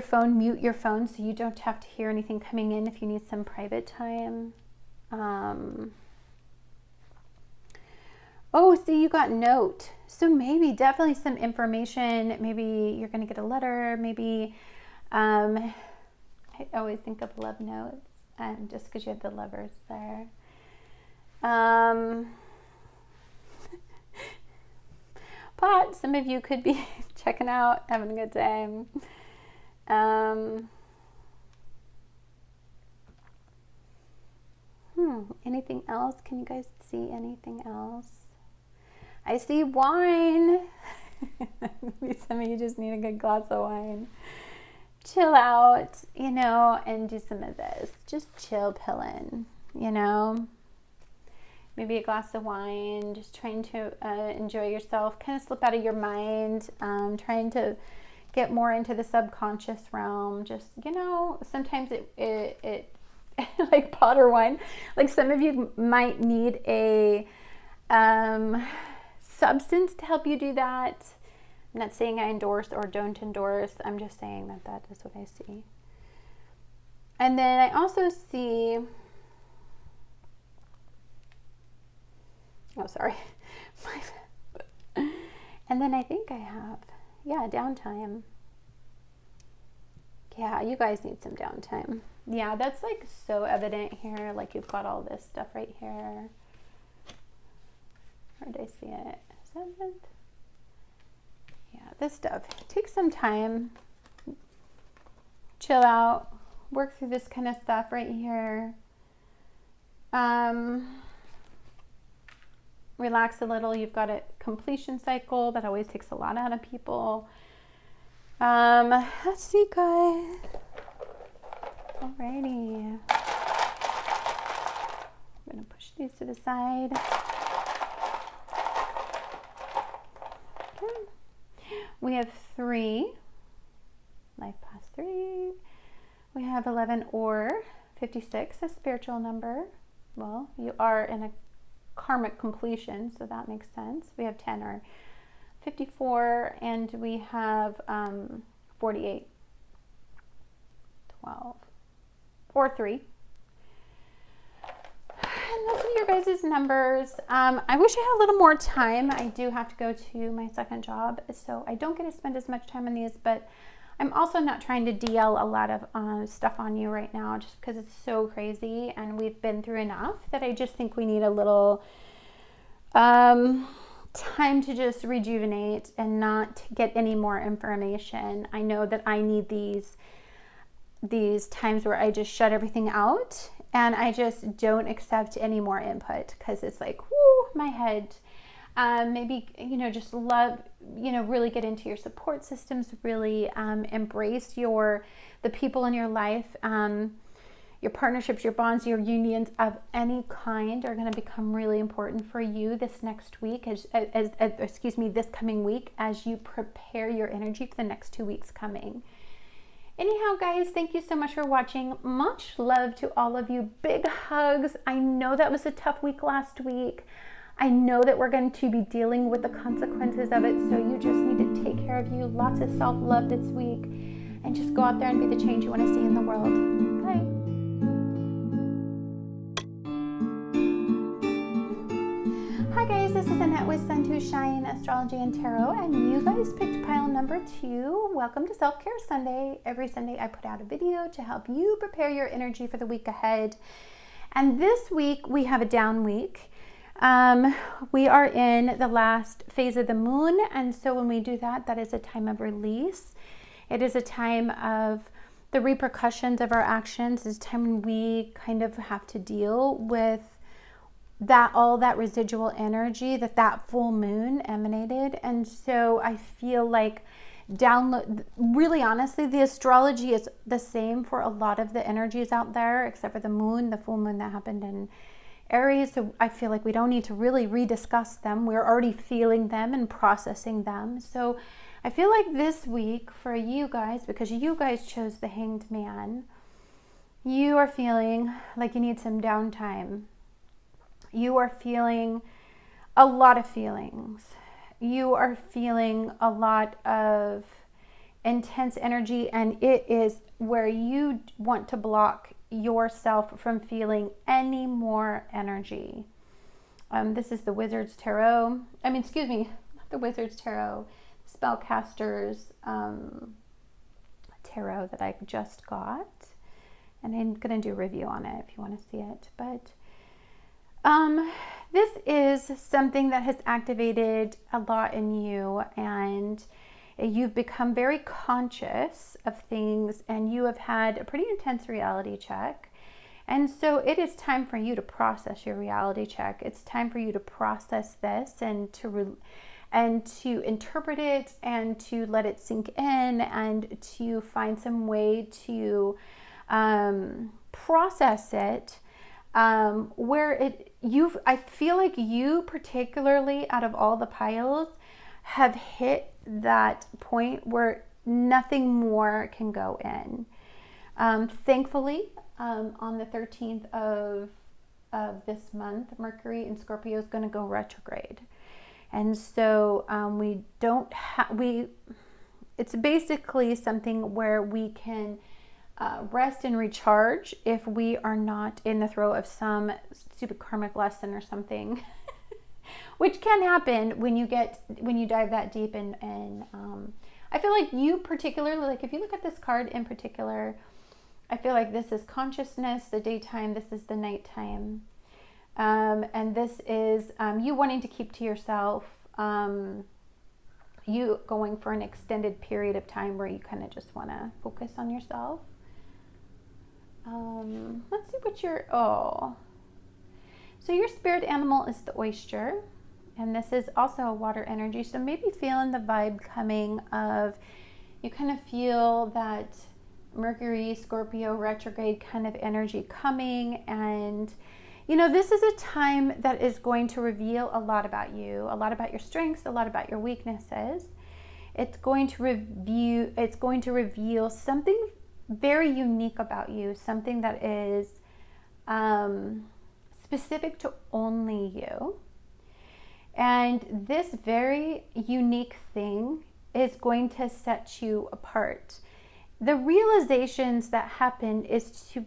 phone, mute your phone so you don't have to hear anything coming in if you need some private time. Oh, see, you got note. So maybe definitely some information. Maybe you're going to get a letter. Maybe, I always think of love notes, just because you have the Lovers there. But some of you could be checking out, having a good time. Anything else? Can you guys see anything else? I see wine. Maybe some of you just need a good glass of wine. Chill out, you know, and do some of this. Just chill pillin', you know. Maybe a glass of wine, just trying to enjoy yourself, kind of slip out of your mind, trying to get more into the subconscious realm. Just, you know, sometimes it like pot or wine, like some of you might need a substance to help you do that. I'm not saying I endorse or don't endorse. I'm just saying that that is what I see. And then I also see, oh, sorry. And then I think I have, yeah, downtime. Yeah, you guys need some downtime. Yeah, that's like so evident here. Like you've got all this stuff right here. Where did I see it? 7th? Yeah, this stuff. Take some time. Chill out. Work through this kind of stuff right here. Relax a little. You've got a completion cycle that always takes a lot out of people. Let's see, guys. Alrighty. I'm gonna push these to the side. Okay. We have 3. Life past 3. We have 11 or 56, a spiritual number. Well, you are in a karmic completion, so that makes sense. We have 10 or 54, and we have 48, 12, or 3. your guys' numbers. I wish I had a little more time. I do have to go to my second job, so I don't get to spend as much time on these, but I'm also not trying to DL a lot of stuff on you right now just because it's so crazy and we've been through enough that I just think we need a little time to just rejuvenate and not get any more information. I know that I need these times where I just shut everything out and I just don't accept any more input because it's like, whoo, my head. Maybe, just love, really get into your support systems, really embrace the people in your life, your partnerships, your bonds, your unions of any kind are going to become really important for you this next week, this coming week, as you prepare your energy for the next 2 weeks coming. Anyhow, guys, thank you so much for watching. Much love to all of you. Big hugs. I know that was a tough week last week. I know that we're going to be dealing with the consequences of it, so you just need to take care of you. Lots of self-love this week, and just go out there and be the change you want to see in the world. Bye. Hi guys, this is Annette with Sun to Shine Astrology and Tarot, and you guys picked pile number 2. Welcome to Self-Care Sunday. Every Sunday I put out a video to help you prepare your energy for the week ahead. And this week we have a down week. We are in the last phase of the moon, and so when we do that, that is a time of release. It is a time of the repercussions of our actions. It's a time when we kind of have to deal with all that residual energy that full moon emanated. And so I feel like really honestly, the astrology is the same for a lot of the energies out there, except for the full moon that happened in Aries. So I feel like we don't need to really rediscuss them. We're already feeling them and processing them. So I feel like this week for you guys, because you guys chose the Hanged Man, you are feeling like you need some downtime. You are feeling a lot of feelings. You are feeling a lot of intense energy, and it is where you want to block yourself from feeling any more energy. This is the Wizard's Tarot. Not the Wizard's Tarot, Spellcaster's Tarot that I just got. And I'm going to do a review on it if you want to see it. But this is something that has activated a lot in you, and you've become very conscious of things, and you have had a pretty intense reality check. And so it is time for you to process your reality check. It's time for you to process this and to interpret it and to let it sink in and to find some way to process it I feel like you particularly out of all the piles have hit that point where nothing more can go in. Thankfully, on the 13th of this month, Mercury in Scorpio is going to go retrograde. And so it's basically something where we can rest and recharge if we are not in the throes of some stupid karmic lesson or something, which can happen when you dive that deep. And I feel like you particularly, like if you look at this card in particular, I feel like this is consciousness, the daytime, this is the nighttime. And this is you wanting to keep to yourself, you going for an extended period of time where you kind of just want to focus on yourself. Let's see what so your spirit animal is the oyster, and this is also a water energy. So maybe feeling the vibe coming of, you kind of feel that Mercury, Scorpio retrograde kind of energy coming. And this is a time that is going to reveal a lot about you, a lot about your strengths, a lot about your weaknesses. It's going to reveal something very unique about you, something that is specific to only you. And this very unique thing is going to set you apart. The realizations that happen is to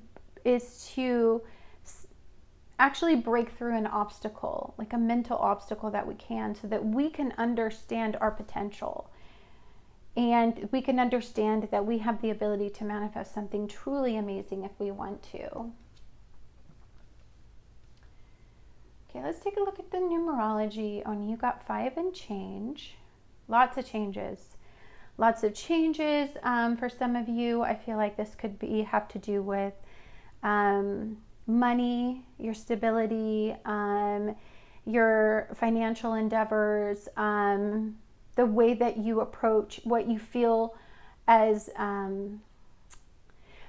actually break through an obstacle, like a mental obstacle that we can, so that we can understand our potential. And we can understand that we have the ability to manifest something truly amazing if we want to. Okay, let's take a look at the numerology on you. Got 5 and change. Lots of changes. Lots of changes. For some of you, I feel like this could have to do with money, your stability, your financial endeavors, the way that you approach what you feel as, the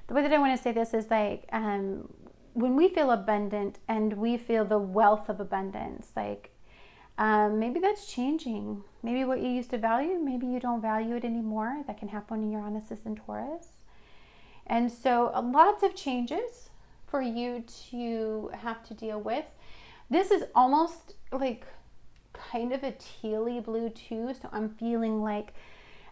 way that I want to say this is like, when we feel abundant and we feel the wealth of abundance, like, maybe that's changing. Maybe what you used to value, maybe you don't value it anymore. That can happen when Uranus is in Taurus. And so lots of changes for you to have to deal with. This is almost like kind of a tealy blue too. So I'm feeling like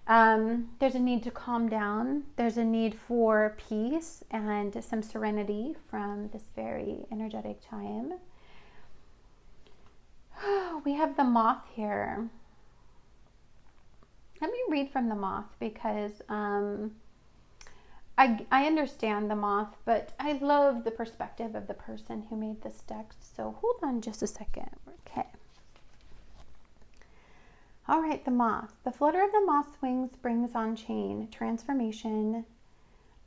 there's a need to calm down. There's a need for peace and some serenity from this very energetic time. We have the moth here. Let me read from the moth because I understand the moth, but I love the perspective of the person who made this deck. So hold on just a second. Okay. All right, the moth. The flutter of the moth's wings brings on change, transformation,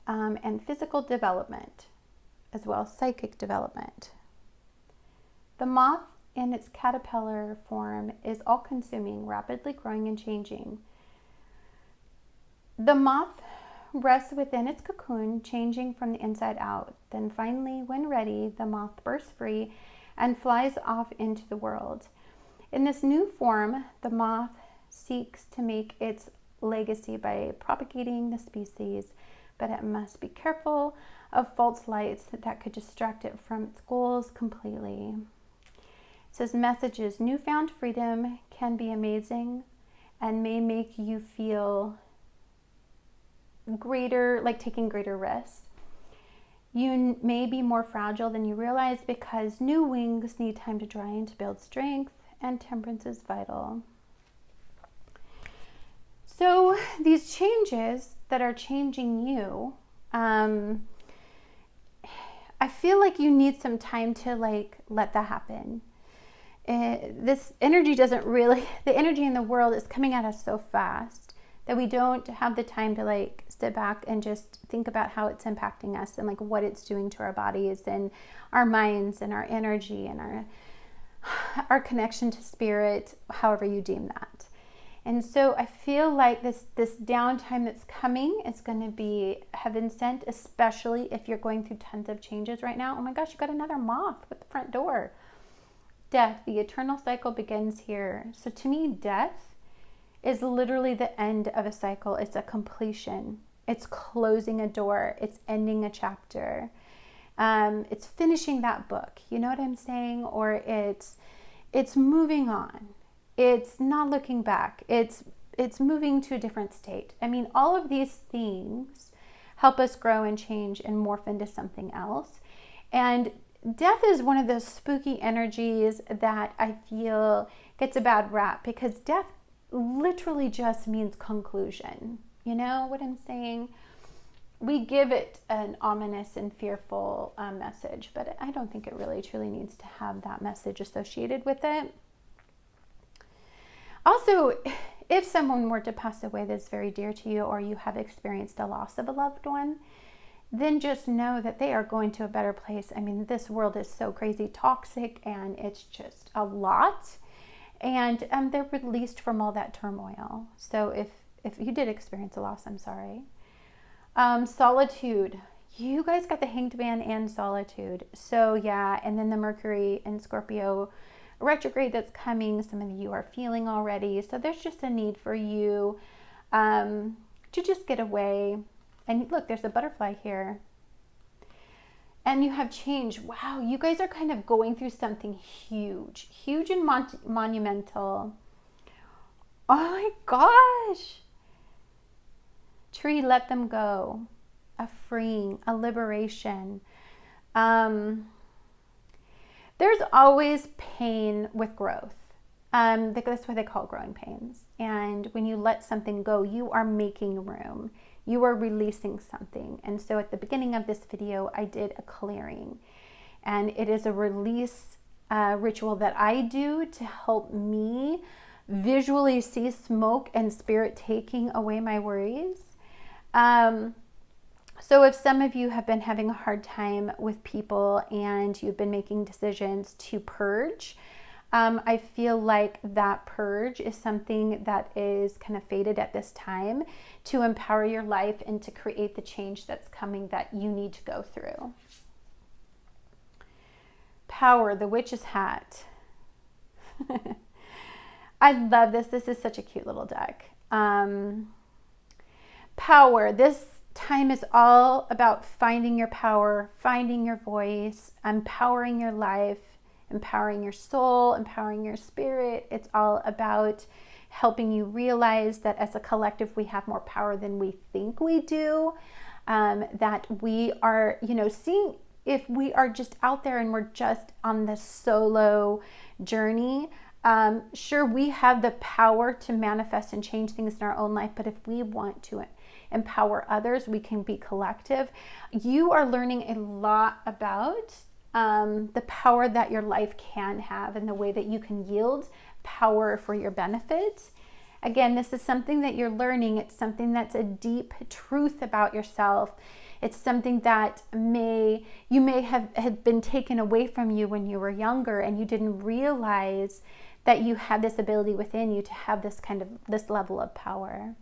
and physical development, as well as psychic development. The moth in its caterpillar form is all-consuming, rapidly growing and changing. The moth rests within its cocoon, changing from the inside out. Then finally, when ready, the moth bursts free and flies off into the world. In this new form, the moth seeks to make its legacy by propagating the species, but it must be careful of false lights that could distract it from its goals completely. It says messages, newfound freedom can be amazing and may make you feel greater, like taking greater risks. You may be more fragile than you realize because new wings need time to dry and to build strength, and temperance is vital. So these changes that are changing you, I feel like you need some time to like let that happen. This energy doesn't really, the energy in the world is coming at us so fast that we don't have the time to like sit back and just think about how it's impacting us and like what it's doing to our bodies and our minds and our energy and our connection to spirit, however you deem that. And so I feel like this downtime that's coming is going to be heaven sent, especially if you're going through tons of changes right now. Oh my gosh, you got another moth with the front door. Death, the eternal cycle begins here. So to me, death is literally the end of a cycle. It's a completion. It's closing a door. It's ending a chapter. It's finishing that book. You know what I'm saying? Or it's moving on. It's not looking back. It's moving to a different state. I mean, all of these things help us grow and change and morph into something else. And death is one of those spooky energies that I feel gets a bad rap because death literally just means conclusion. You know what I'm saying? We give it an ominous and fearful message, but I don't think it really truly needs to have that message associated with it. Also, if someone were to pass away that's very dear to you, or you have experienced a loss of a loved one, then just know that they are going to a better place. I mean, this world is so crazy toxic and it's just a lot. And they're released from all that turmoil. So if you did experience a loss, I'm sorry. Solitude. You guys got the Hanged Man and solitude. So yeah, and then the Mercury in Scorpio retrograde that's coming. Some of you are feeling already. So there's just a need for you to just get away. And look, there's a butterfly here. And you have change. Wow, you guys are kind of going through something huge. Huge and monumental. Oh my gosh. Tree, let them go. A freeing, a liberation. There's always pain with growth. That's why they call it growing pains. And when you let something go, you are making room. You are releasing something. And so at the beginning of this video, I did a clearing. And it is a release ritual that I do to help me visually see smoke and spirit taking away my worries. So if some of you have been having a hard time with people and you've been making decisions to purge, I feel like that purge is something that is kind of fated at this time to empower your life and to create the change that's coming that you need to go through. Power, the witch's hat. I love this. This is such a cute little deck. Power. This time is all about finding your power, finding your voice, empowering your life, empowering your soul, empowering your spirit. It's all about helping you realize that as a collective, we have more power than we think we do. That we are, seeing if we are just out there and we're just on this solo journey. Sure, we have the power to manifest and change things in our own life, but if we want to empower others, we can be collective. You are learning a lot about the power that your life can have and the way that you can yield power for your benefit. Again, this is something that you're learning. It's something that's a deep truth about yourself. It's something that you may have been taken away from you when you were younger and you didn't realize that you had this ability within you to have this level of power.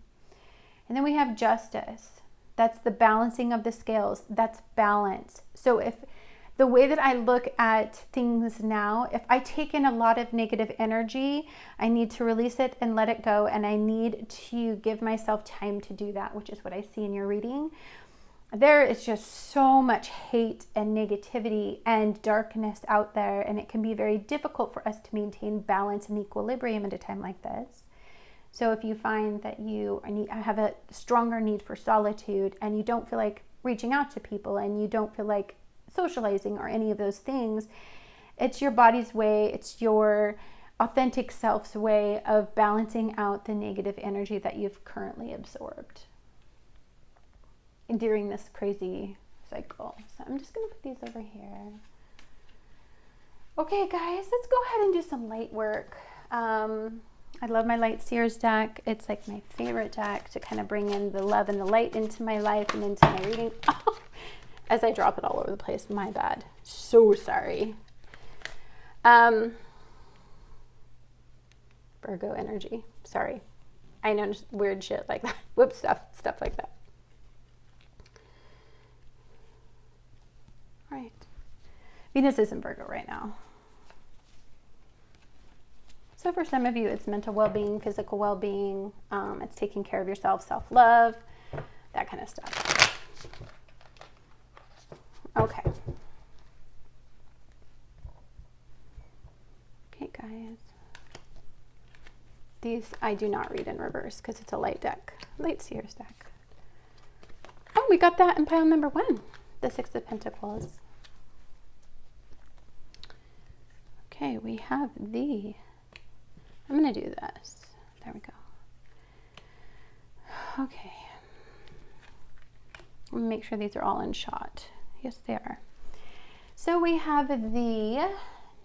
And then we have justice. That's the balancing of the scales. That's balance. So if the way that I look at things now, if I take in a lot of negative energy, I need to release it and let it go. And I need to give myself time to do that, which is what I see in your reading. There is just so much hate and negativity and darkness out there. And it can be very difficult for us to maintain balance and equilibrium at a time like this. So if you find that you have a stronger need for solitude and you don't feel like reaching out to people and you don't feel like socializing or any of those things, it's your body's way, it's your authentic self's way of balancing out the negative energy that you've currently absorbed during this crazy cycle. So I'm just going to put these over here. Okay, guys, let's go ahead and do some light work. I love my Light Seers deck. It's like my favorite deck to kind of bring in the love and the light into my life and into my reading. Oh, as I drop it all over the place, my bad. So sorry. Virgo energy. Sorry. I know, just weird shit like that. Whoops, stuff like that. All right. Venus is in Virgo right now. So for some of you, it's mental well-being, physical well-being. It's taking care of yourself, self-love, that kind of stuff. Okay. Okay, guys. These I do not read in reverse because it's a light deck. Light Seers deck. Oh, we got that in pile number 1. The 6 of Pentacles. Okay, we have I'm going to do this. There we go. Okay. Let me make sure these are all in shot. Yes, they are. So we have the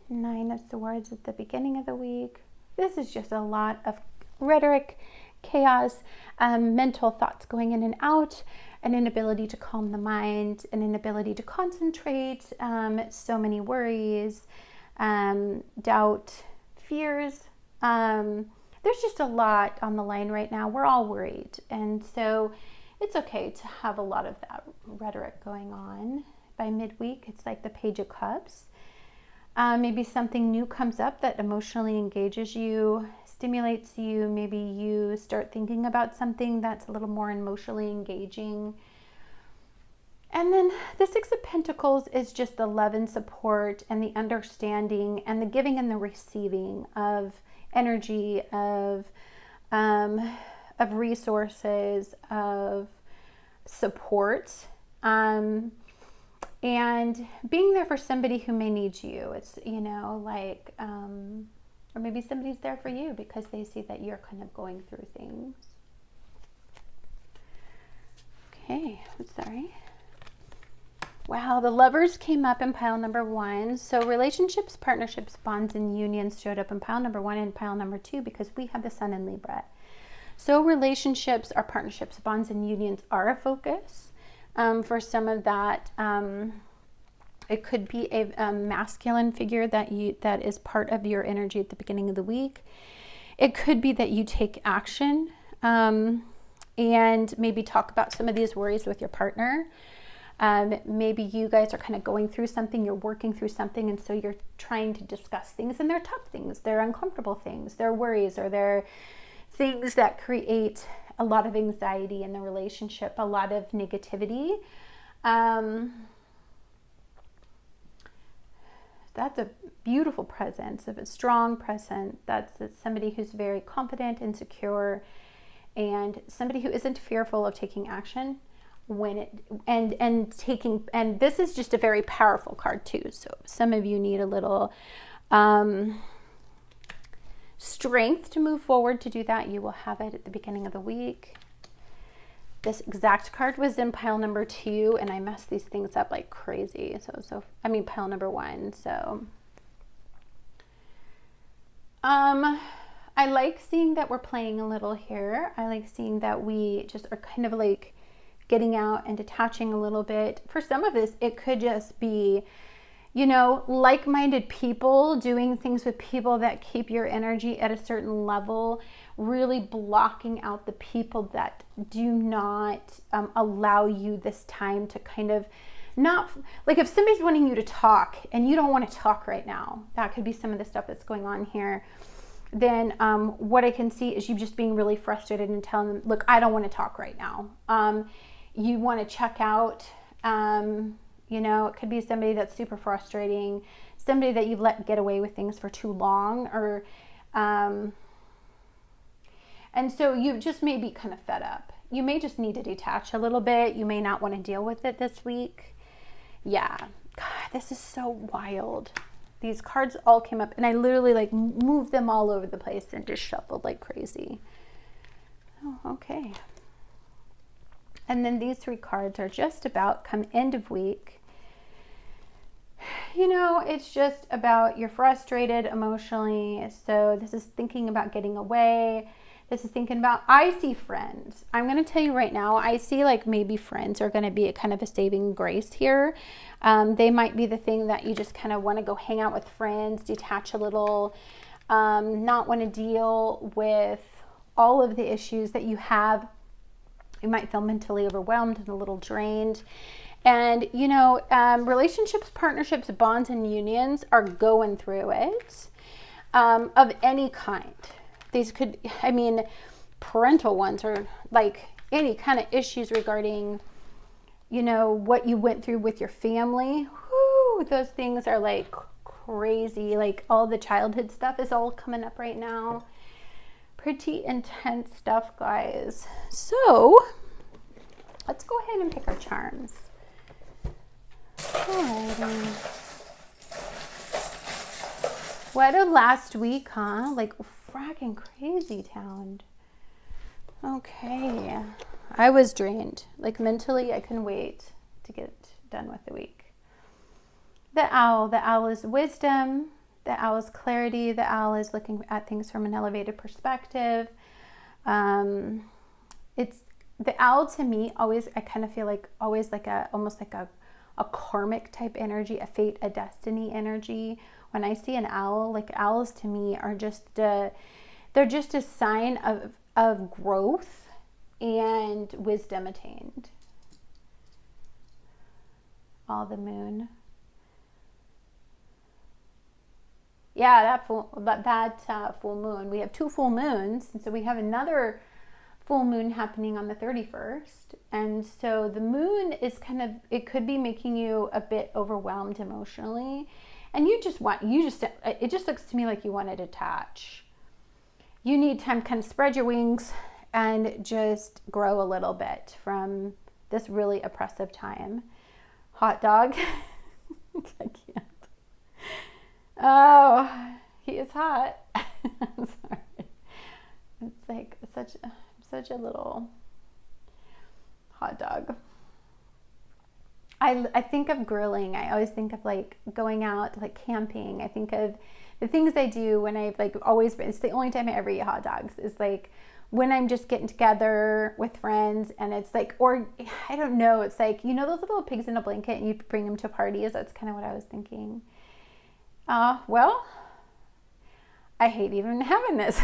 9 of Swords at the beginning of the week. This is just a lot of rhetoric, chaos, mental thoughts going in and out, an inability to calm the mind, an inability to concentrate, so many worries, doubt, fears. There's just a lot on the line right now. We're all worried. And so it's okay to have a lot of that rhetoric going on. By midweek, it's like the Page of Cups. Maybe something new comes up that emotionally engages you, stimulates you. Maybe you start thinking about something that's a little more emotionally engaging. And then the 6 of Pentacles is just the love and support and the understanding and the giving and the receiving of energy, of resources, of support. and being there for somebody who may need you. It's, you know, like, or maybe somebody's there for you because they see that you're kind of going through things. Okay, I'm sorry. Wow, the Lovers came up in pile number 1. So relationships, partnerships, bonds, and unions showed up in pile number 1 and pile number 2 because we have the Sun in Libra. So relationships, our partnerships, bonds, and unions are a focus. For some of that, it could be a masculine figure that is part of your energy at the beginning of the week. It could be that you take action and maybe talk about some of these worries with your partner. Maybe you guys are kind of going through something, you're working through something, and so you're trying to discuss things, and they're tough things, they're uncomfortable things, they're worries, or they're things that create a lot of anxiety in the relationship, a lot of negativity. That's a beautiful presence, of a strong presence. That's somebody who's very confident and secure, and somebody who isn't fearful of taking action when it and this is just a very powerful card too. So some of you need a little strength to move forward to do that. You will have it at the beginning of the week. This exact card was in pile number 2, and I messed these things up like crazy. So I mean pile number 1. So I like seeing that we're playing a little here. I like seeing that we just are kind of like getting out and detaching a little bit. For some of this, it could just be, you know, like-minded people, doing things with people that keep your energy at a certain level, really blocking out the people that do not allow you this time to kind of not, like if somebody's wanting you to talk and you don't want to talk right now, that could be some of the stuff that's going on here. Then what I can see is you just being really frustrated and telling them, look, I don't want to talk right now. You want to check out. You know, it could be somebody that's super frustrating, somebody that you've let get away with things for too long, or and so you just may be kind of fed up. You may just need to detach a little bit. You may not want to deal with it this week. Yeah, God, this is so wild. These cards all came up, and I literally like moved them all over the place and just shuffled like crazy. Oh, okay. And then these 3 cards are just about come end of week. You know, it's just about you're frustrated emotionally. So this is thinking about getting away. This is thinking about, I see friends. I'm going to tell you right now, I see like maybe friends are going to be a kind of a saving grace here. They might be the thing that you just kind of want to go hang out with friends, detach a little, not want to deal with all of the issues that you have. You might feel mentally overwhelmed and a little drained. And, you know, relationships, partnerships, bonds, and unions are going through it of any kind. These could, I mean, parental ones, or like any kind of issues regarding, you know, what you went through with your family. Whew, those things are like crazy. Like all the childhood stuff is all coming up right now. Pretty intense stuff, guys. So let's go ahead and pick our charms. Alrighty. What a last week, huh? Like fracking crazy town. Okay. I was drained. Like mentally, I couldn't wait to get done with the week. The owl. The owl is wisdom. The owl is clarity. The owl is looking at things from an elevated perspective. It's the owl to me always, I kind of feel like always like almost like a karmic type energy, a fate, a destiny energy. When I see an owl, like owls to me are just they're just a sign of growth and wisdom attained. All the moon. Yeah, that full moon. We have 2 full moons, and so we have another full moon happening on the 31st. And so the moon is kind of, it could be making you a bit overwhelmed emotionally. And it just looks to me like you want to detach. You need time to kind of spread your wings and just grow a little bit from this really oppressive time. hot dog. I can't. Oh, he is hot. I'm sorry. It's like such a little hot dog. I think of grilling. I always think of like going out, like camping. I think of the things I do when I've like always been, it's the only time I ever eat hot dogs is like when I'm just getting together with friends and it's like, or I don't know, it's like, you know, those little pigs in a blanket and you bring them to parties. That's kind of what I was thinking. Well, I hate even having this.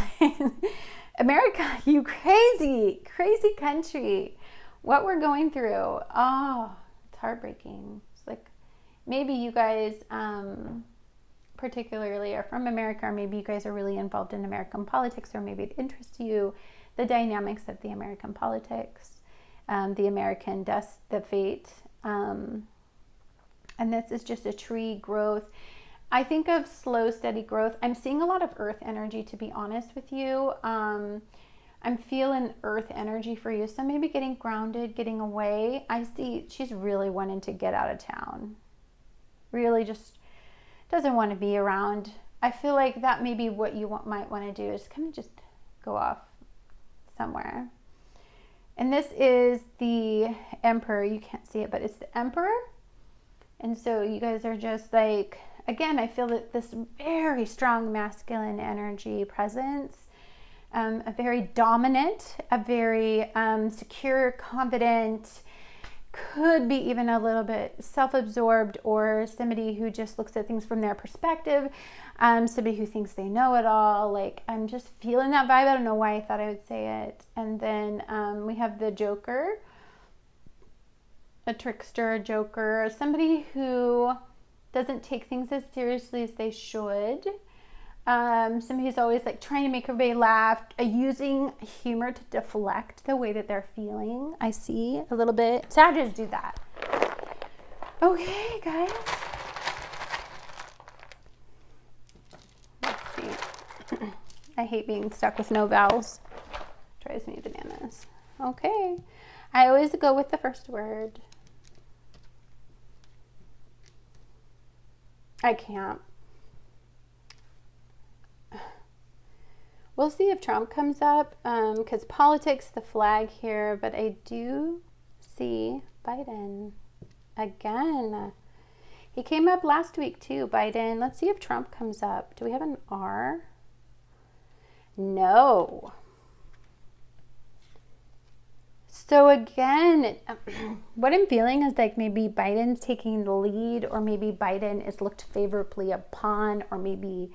America, you crazy, crazy country. What we're going through. Oh, it's heartbreaking. It's like maybe you guys particularly are from America, or maybe you guys are really involved in American politics, or maybe it interests you, the dynamics of the American politics, the American dust, the fate. And this is just a tree growth. I think of slow, steady growth. I'm seeing a lot of earth energy, to be honest with you. I'm feeling earth energy for you. So maybe getting grounded, getting away. I see she's really wanting to get out of town. Really just doesn't want to be around. I feel like that may be what you might want to do is kind of just go off somewhere. And this is the Emperor. You can't see it, but it's the Emperor. And so you guys are just like, again, I feel that this very strong masculine energy presence, a very dominant, a very secure, confident, could be even a little bit self-absorbed, or somebody who just looks at things from their perspective, somebody who thinks they know it all. Like, I'm just feeling that vibe. I don't know why I thought I would say it. And then we have the Joker, a trickster, a joker, somebody who doesn't take things as seriously as they should. Somebody who's always like trying to make everybody laugh, using humor to deflect the way that they're feeling. I see a little bit. Sagittarius do that. Okay, guys. Let's see. I hate being stuck with no vowels. Drives me bananas. Okay. I always go with the first word. I can't. We'll see if Trump comes up, because politics, the flag here, but I do see Biden again. He came up last week too, Biden. Let's see if Trump comes up. Do we have an R? No. So again, what I'm feeling is like maybe Biden's taking the lead, or maybe Biden is looked favorably upon, or maybe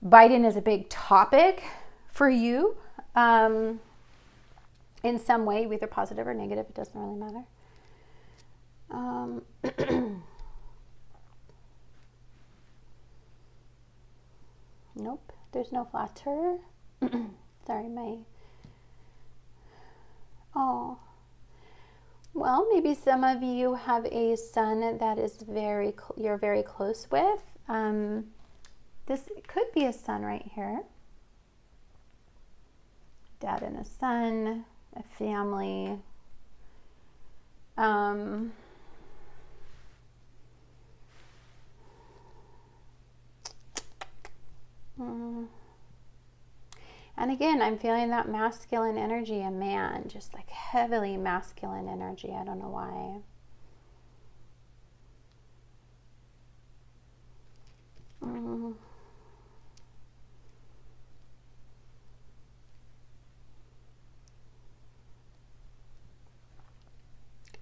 Biden is a big topic for you in some way, either positive or negative. It doesn't really matter. Nope, there's no flatter. Sorry, oh. Well, maybe some of you have a son that is you're very close with. This could be a son right here. Dad and a son, a family. And again, I'm feeling that masculine energy, a man, just like heavily masculine energy. I don't know why.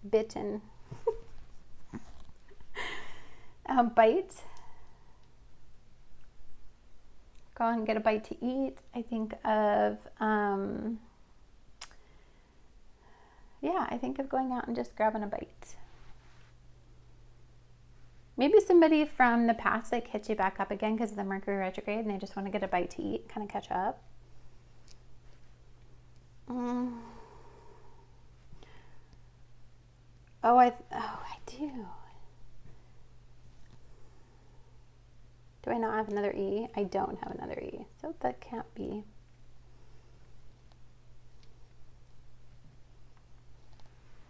Bitten. Bite. Go and get a bite to eat. I think of, I think of going out and just grabbing a bite. Maybe somebody from the past like hits you back up again because of the Mercury retrograde and they just want to get a bite to eat, kind of catch up. I do. Do I not have another E? I don't have another E, so that can't be.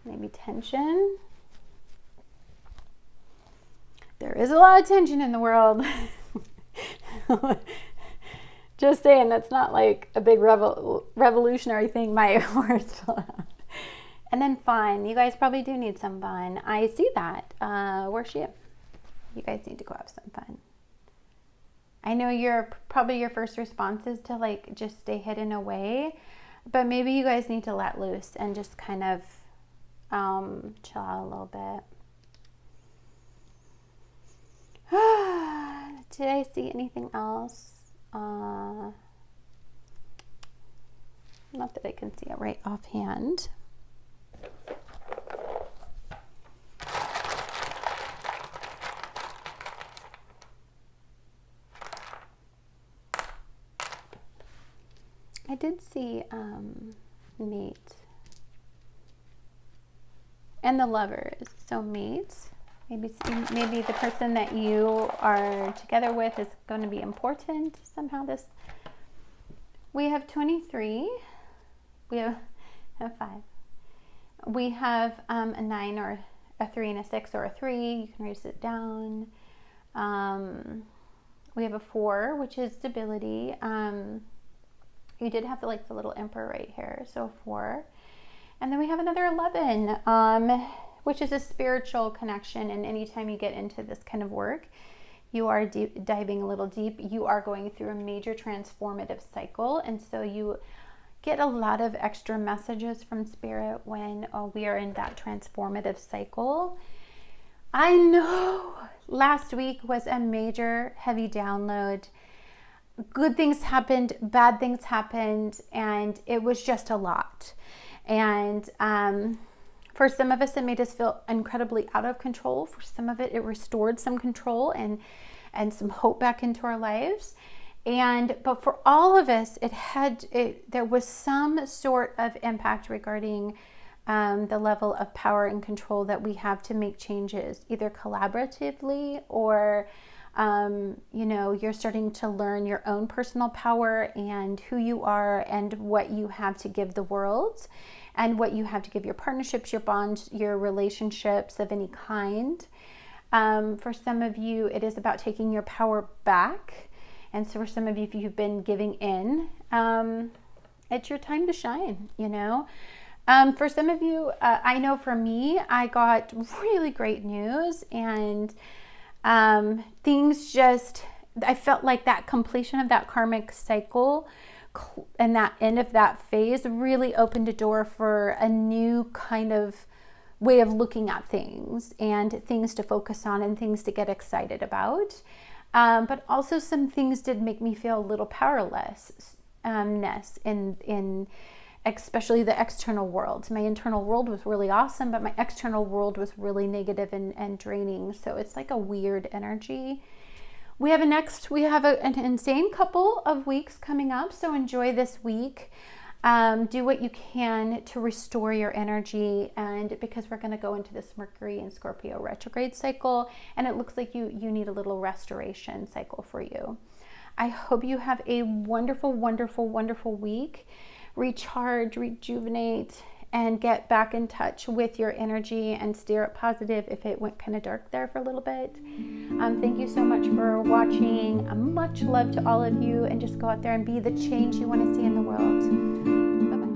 Maybe tension. There is a lot of tension in the world. Just saying, that's not like a big revolutionary thing. My words fell out. And then fun. You guys probably do need some fun. I see that. Where's she? You guys need to go have some fun. I know probably your first response is to like just stay hidden away, but maybe you guys need to let loose and just kind of chill out a little bit. Did I see anything else? Not that I can see it right offhand. I did see mate and the lovers. So mate, maybe the person that you are together with is going to be important somehow. We have 23. We have 5. We have a 9 or a 3 and a 6 or a 3. You can raise it down. We have a 4, which is stability. You did have the little emperor right here, so 4. And then we have another 11, which is a spiritual connection. And anytime you get into this kind of work, you are diving a little deep. You are going through a major transformative cycle. And so you get a lot of extra messages from Spirit when we are in that transformative cycle. I know last week was a major heavy download. Good things happened, bad things happened, and it was just a lot. And for some of us, it made us feel incredibly out of control. For some of it, it restored some control and some hope back into our lives. But for all of us, there was some sort of impact regarding the level of power and control that we have to make changes, either collaboratively or you're starting to learn your own personal power and who you are and what you have to give the world and what you have to give your partnerships, your bonds, your relationships of any kind. For some of you, it is about taking your power back. And so for some of you, if you've been giving in, it's your time to shine, For some of you, I know for me, I got really great news and I felt like that completion of that karmic cycle and that end of that phase really opened a door for a new kind of way of looking at things and things to focus on and things to get excited about. But also some things did make me feel a little powerlessness in especially the external world. My internal world was really awesome, but my external world was really negative and draining. So it's like a weird energy. We have an insane couple of weeks coming up. So enjoy this week. Do what you can to restore your energy. And because we're going to go into this Mercury and Scorpio retrograde cycle, and it looks like you need a little restoration cycle for you. I hope you have a wonderful, wonderful, wonderful week. Recharge, rejuvenate, and get back in touch with your energy and steer it positive if it went kind of dark there for a little bit. Thank you so much for watching. Much love to all of you, and just go out there and be the change you want to see in the world. Bye-bye.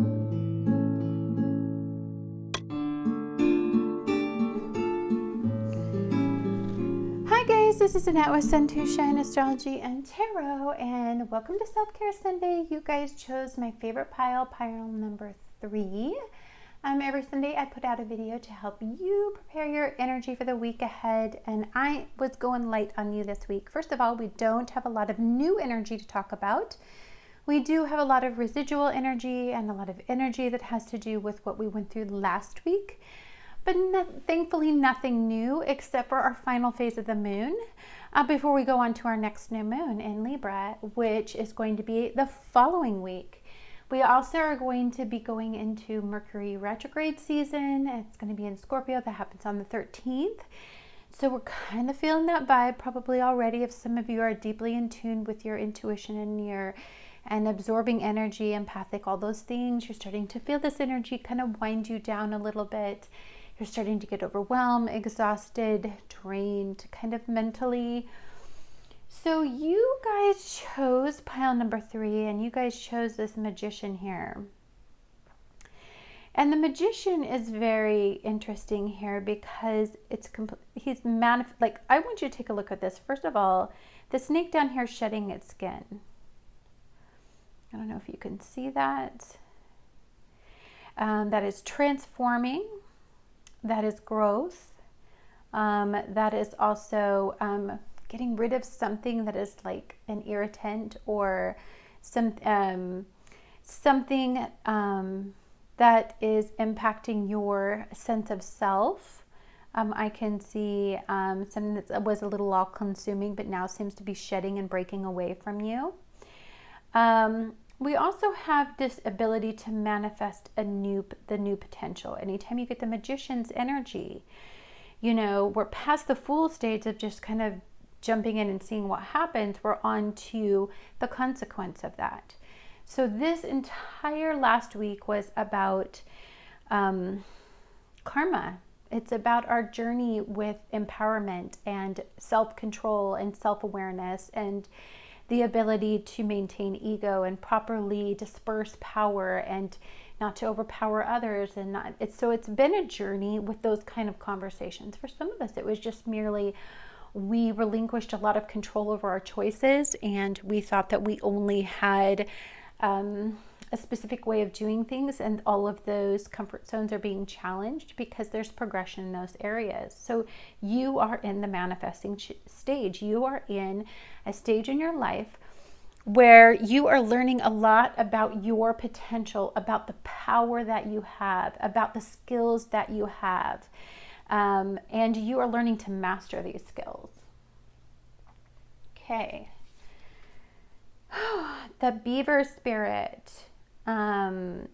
Hi guys, this is Annette with Sun2Shine Astrology and Tarot, and welcome to Self-Care Sunday. You guys chose my favorite pile number 3. Every Sunday I put out a video to help you prepare your energy for the week ahead, and I was going light on you this week. First of all, we don't have a lot of new energy to talk about. We do have a lot of residual energy and a lot of energy that has to do with what we went through last week. But thankfully nothing new except for our final phase of the moon before we go on to our next new moon in Libra, which is going to be the following week. We also are going to be going into Mercury retrograde season. It's going to be in Scorpio. That happens on the 13th. So we're kind of feeling that vibe probably already. If some of you are deeply in tune with your intuition and absorbing energy, empathic, all those things, you're starting to feel this energy kind of wind you down a little bit. You're starting to get overwhelmed, exhausted, drained, kind of mentally. So you guys chose pile number 3, and you guys chose this Magician here. And the Magician is very interesting here because I want you to take a look at this. First of all, the snake down here is shedding its skin. I don't know if you can see that. That is transforming. That is growth. That is also getting rid of something that is like an irritant or something that is impacting your sense of self. I can see something that was a little all-consuming, but now seems to be shedding and breaking away from you. We also have this ability to manifest the new potential. Anytime you get the Magician's energy, we're past the Fool stage of just kind of jumping in and seeing what happens. We're on to the consequence of that. So this entire last week was about karma. It's about our journey with empowerment and self-control and self-awareness and the ability to maintain ego and properly disperse power and not to overpower others. So it's been a journey with those kind of conversations. For some of us, it was just merely we relinquished a lot of control over our choices, and we thought that we only had a specific way of doing things, and all of those comfort zones are being challenged because there's progression in those areas. So you are in the manifesting stage. You are in a stage in your life where you are learning a lot about your potential, about the power that you have, about the skills that you have, and you are learning to master these skills. Okay. The beaver spirit.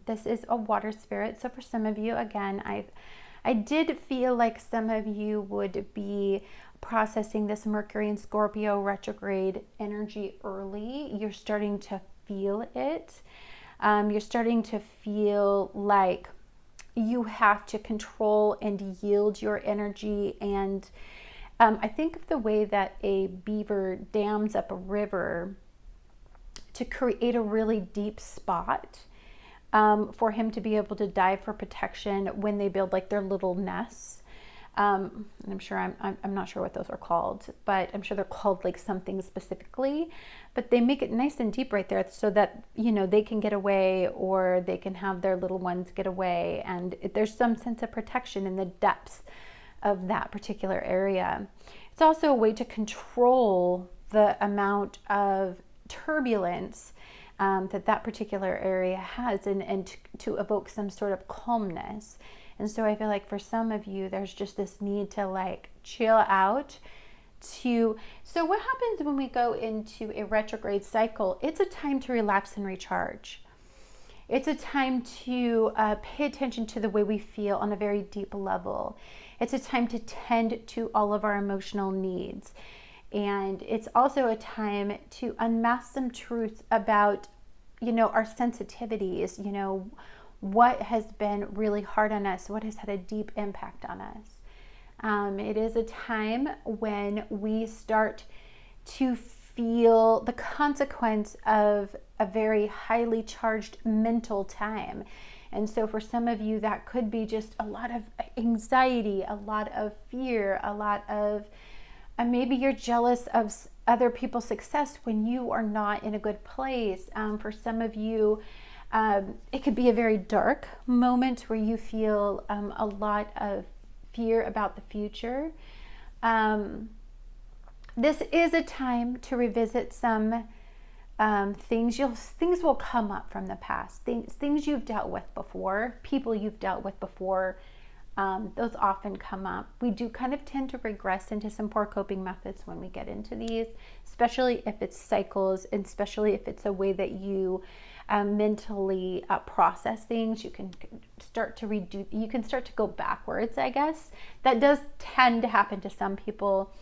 This is a water spirit. So for some of you, again, I did feel like some of you would be processing this Mercury and Scorpio retrograde energy early. You're starting to feel it. You're starting to feel like you have to control and yield your energy. And I think of the way that a beaver dams up a river to create a really deep spot for him to be able to dive for protection when they build like their little nests. And I'm sure I'm not sure what those are called, but I'm sure they're called like something specifically. But they make it nice and deep right there so that they can get away, or they can have their little ones get away, and there's some sense of protection in the depths of that particular area. It's also a way to control the amount of turbulence that particular area has, and to evoke some sort of calmness. And so I feel like for some of you, there's just this need to like chill out. So what happens when we go into a retrograde cycle? It's a time to relax and recharge. It's a time to pay attention to the way we feel on a very deep level. It's a time to tend to all of our emotional needs. And it's also a time to unmask some truths about, our sensitivities, what has been really hard on us, what has had a deep impact on us. It is a time when we start to feel the consequence of a very highly charged mental time. And so for some of you, that could be just a lot of anxiety, a lot of fear, a lot of maybe you're jealous of other people's success when you are not in a good place. For some of you, it could be a very dark moment where you feel a lot of fear about the future. This is a time to revisit some things. Things will come up from the past. Things you've dealt with before, people you've dealt with before. Those often come up. We do kind of tend to regress into some poor coping methods when we get into these, especially if it's cycles, and especially if it's a way that you mentally process things. You can start to go backwards, I guess. That does tend to happen to some people,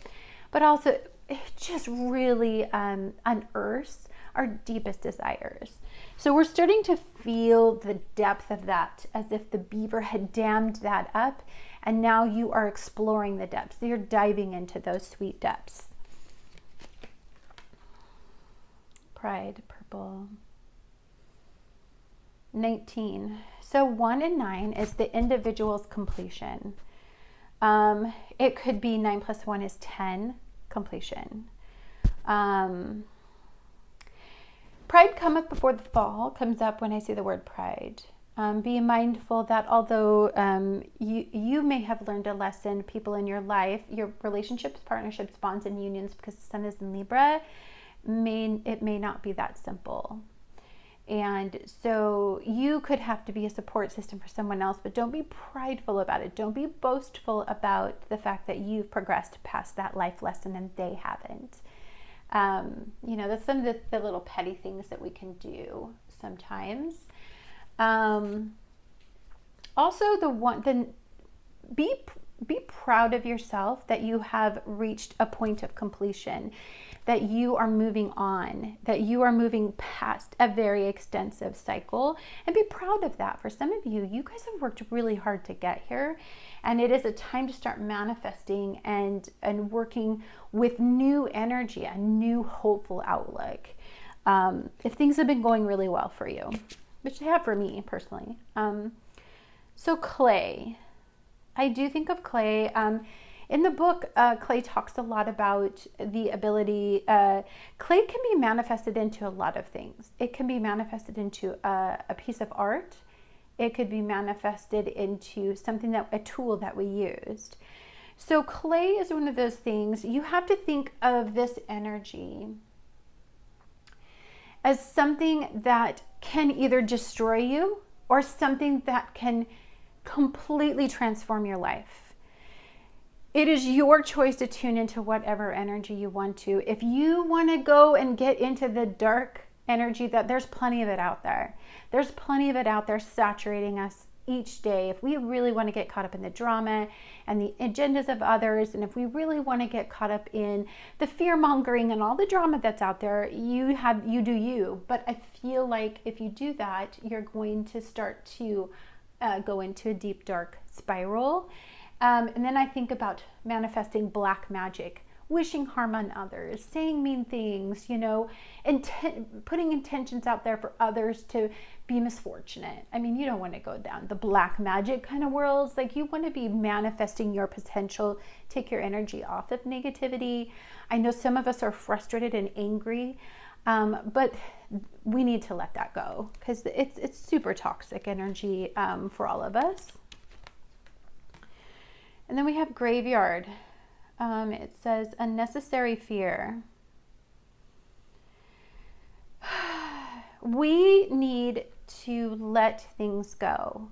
but also it just really unearths our deepest desires. So we're starting to feel the depth of that, as if the beaver had dammed that up, and now you are exploring the depths. You're diving into those sweet depths. Pride, purple. 19. So 1 and 9 is the individual's completion. It could be 9 plus 1 is 10, completion. Pride cometh before the fall comes up when I see the word pride. Be mindful that although you may have learned a lesson, people in your life, your relationships, partnerships, bonds, and unions, because the sun is in Libra, it may not be that simple. And so you could have to be a support system for someone else, but don't be prideful about it. Don't be boastful about the fact that you've progressed past that life lesson and they haven't. That's some of the little petty things that we can do sometimes. Also, be proud of yourself that you have reached a point of completion, that you are moving on, that you are moving past a very extensive cycle, and be proud of that. For some of you, you guys have worked really hard to get here, and it is a time to start manifesting and working with new energy, a new hopeful outlook. If things have been going really well for you, which they have for me personally. So clay. I do think of clay. In the book, clay talks a lot about the ability, clay can be manifested into a lot of things. It can be manifested into a piece of art. It could be manifested into a tool that we used. So clay is one of those things. You have to think of this energy as something that can either destroy you or something that can completely transform your life. It is your choice to tune into whatever energy you want to. If you want to go and get into the dark energy, that there's plenty of it out there. There's plenty of it out there saturating us each day. If we really want to get caught up in the drama and the agendas of others, and if we really want to get caught up in the fear mongering and all the drama that's out there, you do you. But I feel like if you do that, you're going to start to go into a deep dark spiral. And then I think about manifesting black magic, wishing harm on others, saying mean things, putting intentions out there for others to be misfortunate. I mean, you don't want to go down the black magic kind of worlds. Like, you want to be manifesting your potential, take your energy off of negativity. I know some of us are frustrated and angry, but we need to let that go, because it's super toxic energy for all of us. And then we have graveyard. It says unnecessary fear. We need to let things go.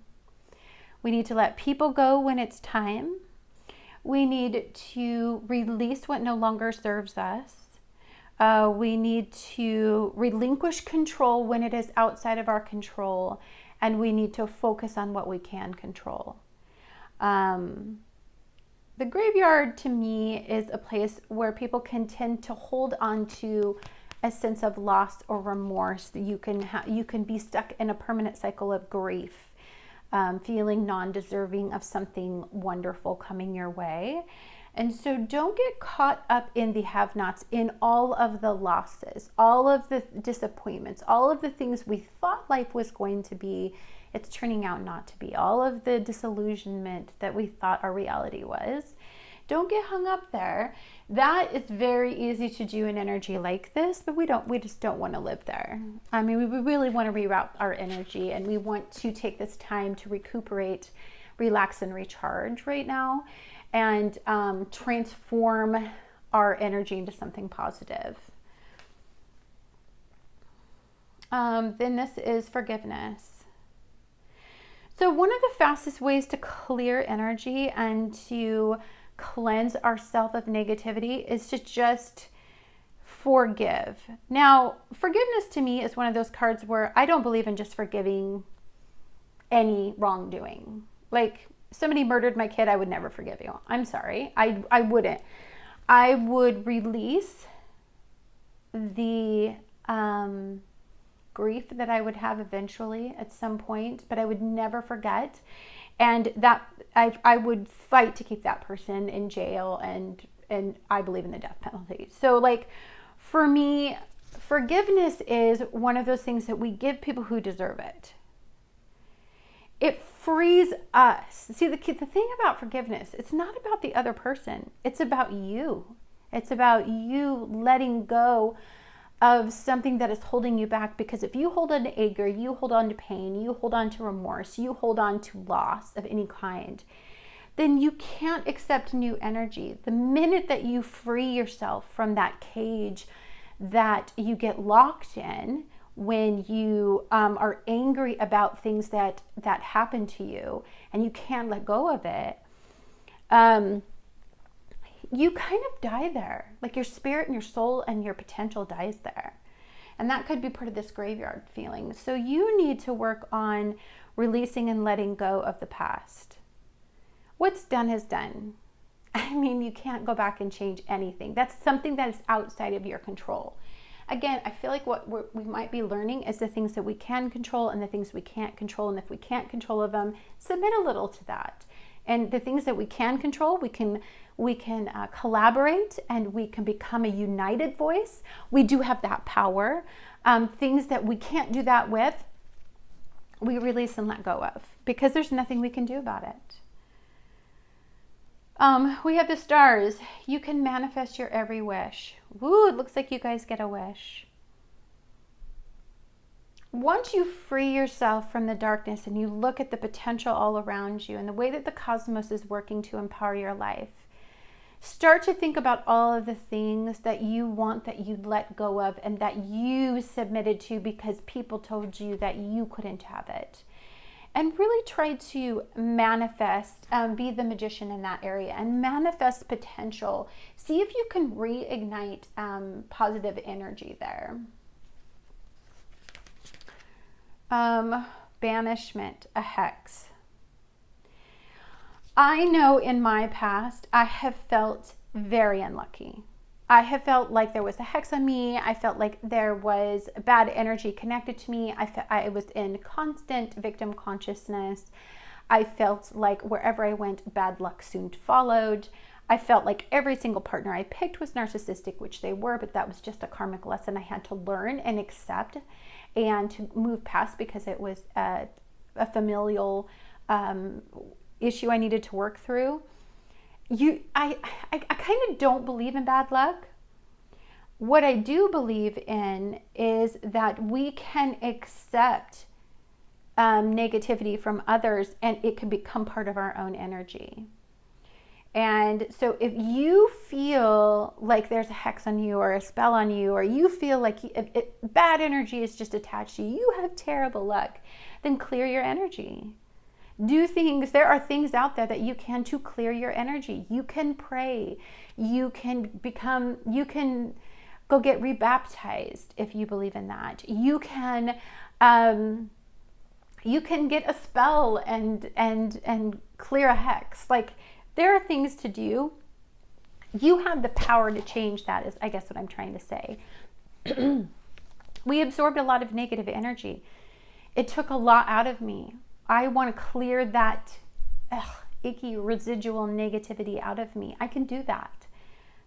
We need to let people go when it's time. We need to release what no longer serves us. We need to relinquish control when it is outside of our control, and we need to focus on what we can control. The graveyard to me is a place where people can tend to hold on to a sense of loss or remorse. You can be stuck in a permanent cycle of grief, feeling non-deserving of something wonderful coming your way. And so don't get caught up in the have-nots, in all of the losses, all of the disappointments, all of the things we thought life was going to be. It's turning out not to be. All of the disillusionment that we thought our reality was. Don't get hung up there. That is very easy to do in energy like this, but we just don't want to live there. I mean, we really want to reroute our energy, and we want to take this time to recuperate, relax, and recharge right now, and transform our energy into something positive. Then this is forgiveness. So one of the fastest ways to clear energy and to cleanse ourselves of negativity is to just forgive. Now, forgiveness to me is one of those cards where I don't believe in just forgiving any wrongdoing. Like, somebody murdered my kid, I would never forgive you. I'm sorry. I wouldn't. I would release the grief that I would have eventually at some point, but I would never forget. And that I would fight to keep that person in jail, and I believe in the death penalty. So like for me, forgiveness is one of those things that we give people who deserve it. It frees us. See, the thing about forgiveness, it's not about the other person. It's about you. It's about you letting go of something that is holding you back. Because if you hold on to anger, you hold on to pain, you hold on to remorse, you hold on to loss of any kind, then you can't accept new energy. The minute that you free yourself from that cage that you get locked in, when you are angry about things that happen to you and you can't let go of it, you kind of die there. Like your spirit and your soul and your potential dies there. And that could be part of this graveyard feeling. So you need to work on releasing and letting go of the past. What's done is done. I mean, you can't go back and change anything. That's something that is outside of your control. Again, I feel like what we might be learning is the things that we can control and the things we can't control. And if we can't control of them, submit a little to that. And the things that we can control, we can collaborate, and we can become a united voice. We do have that power. Things that we can't do that with, we release and let go of, because there's nothing we can do about it. We have the stars. You can manifest your every wish. Woo, it looks like you guys get a wish. Once you free yourself from the darkness and you look at the potential all around you and the way that the cosmos is working to empower your life, start to think about all of the things that you want, that you let go of, and that you submitted to because people told you that you couldn't have it. And really try to manifest, be the magician in that area and manifest potential. See if you can reignite positive energy there. Banishment, a hex. I know in my past, I have felt very unlucky. I have felt like there was a hex on me. I felt like there was bad energy connected to me. I was in constant victim consciousness. I felt like wherever I went, bad luck soon followed. I felt like every single partner I picked was narcissistic, which they were, but that was just a karmic lesson I had to learn and accept and to move past, because it was a familial issue I needed to work through. I kind of don't believe in bad luck. What I do believe in is that we can accept negativity from others, and it can become part of our own energy. And so if you feel like there's a hex on you or a spell on you, or you feel like bad energy is just attached to you, you have terrible luck, then clear your energy. Do things. There are things out there that you can to clear your energy. You can pray. You can go get rebaptized if you believe in that. You can get a spell and clear a hex. Like, there are things to do. You have the power to change that, is I guess what I'm trying to say. We absorbed a lot of negative energy. It took a lot out of me. I want to clear that icky residual negativity out of me. I can do that.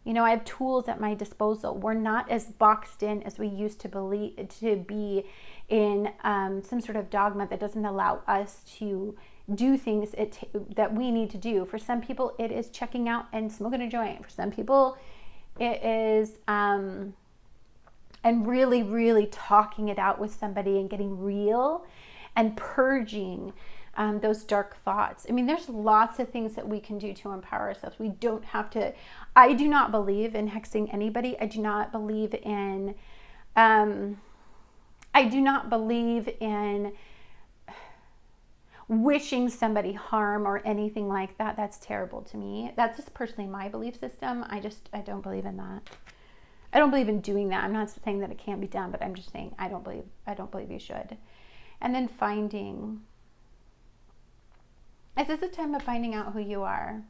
You know, I have tools at my disposal. We're not as boxed in as we used to be in some sort of dogma that doesn't allow us to do things that we need to do. For some people, it is checking out and smoking a joint. For some people, it is and really, really talking it out with somebody and getting real and purging those dark thoughts. I mean, there's lots of things that we can do to empower ourselves. We don't have to. I do not believe in hexing anybody. I do not believe in wishing somebody harm or anything like that. That's terrible to me. That's just personally my belief system. I don't believe in that. I don't believe in doing that. I'm not saying that it can't be done, but I'm just saying I don't believe you should. And then finding. Is this a time of finding out who you are?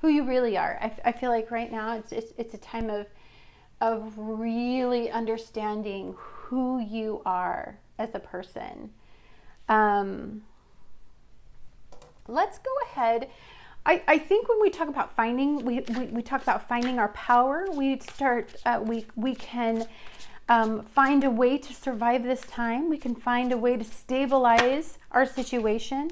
Who you really are. I feel like right now it's a time of of really understanding who you are as a person. Let's go ahead. I think when we talk about finding, we talk about finding our power. We can find a way to survive this time. We can find a way to stabilize our situation.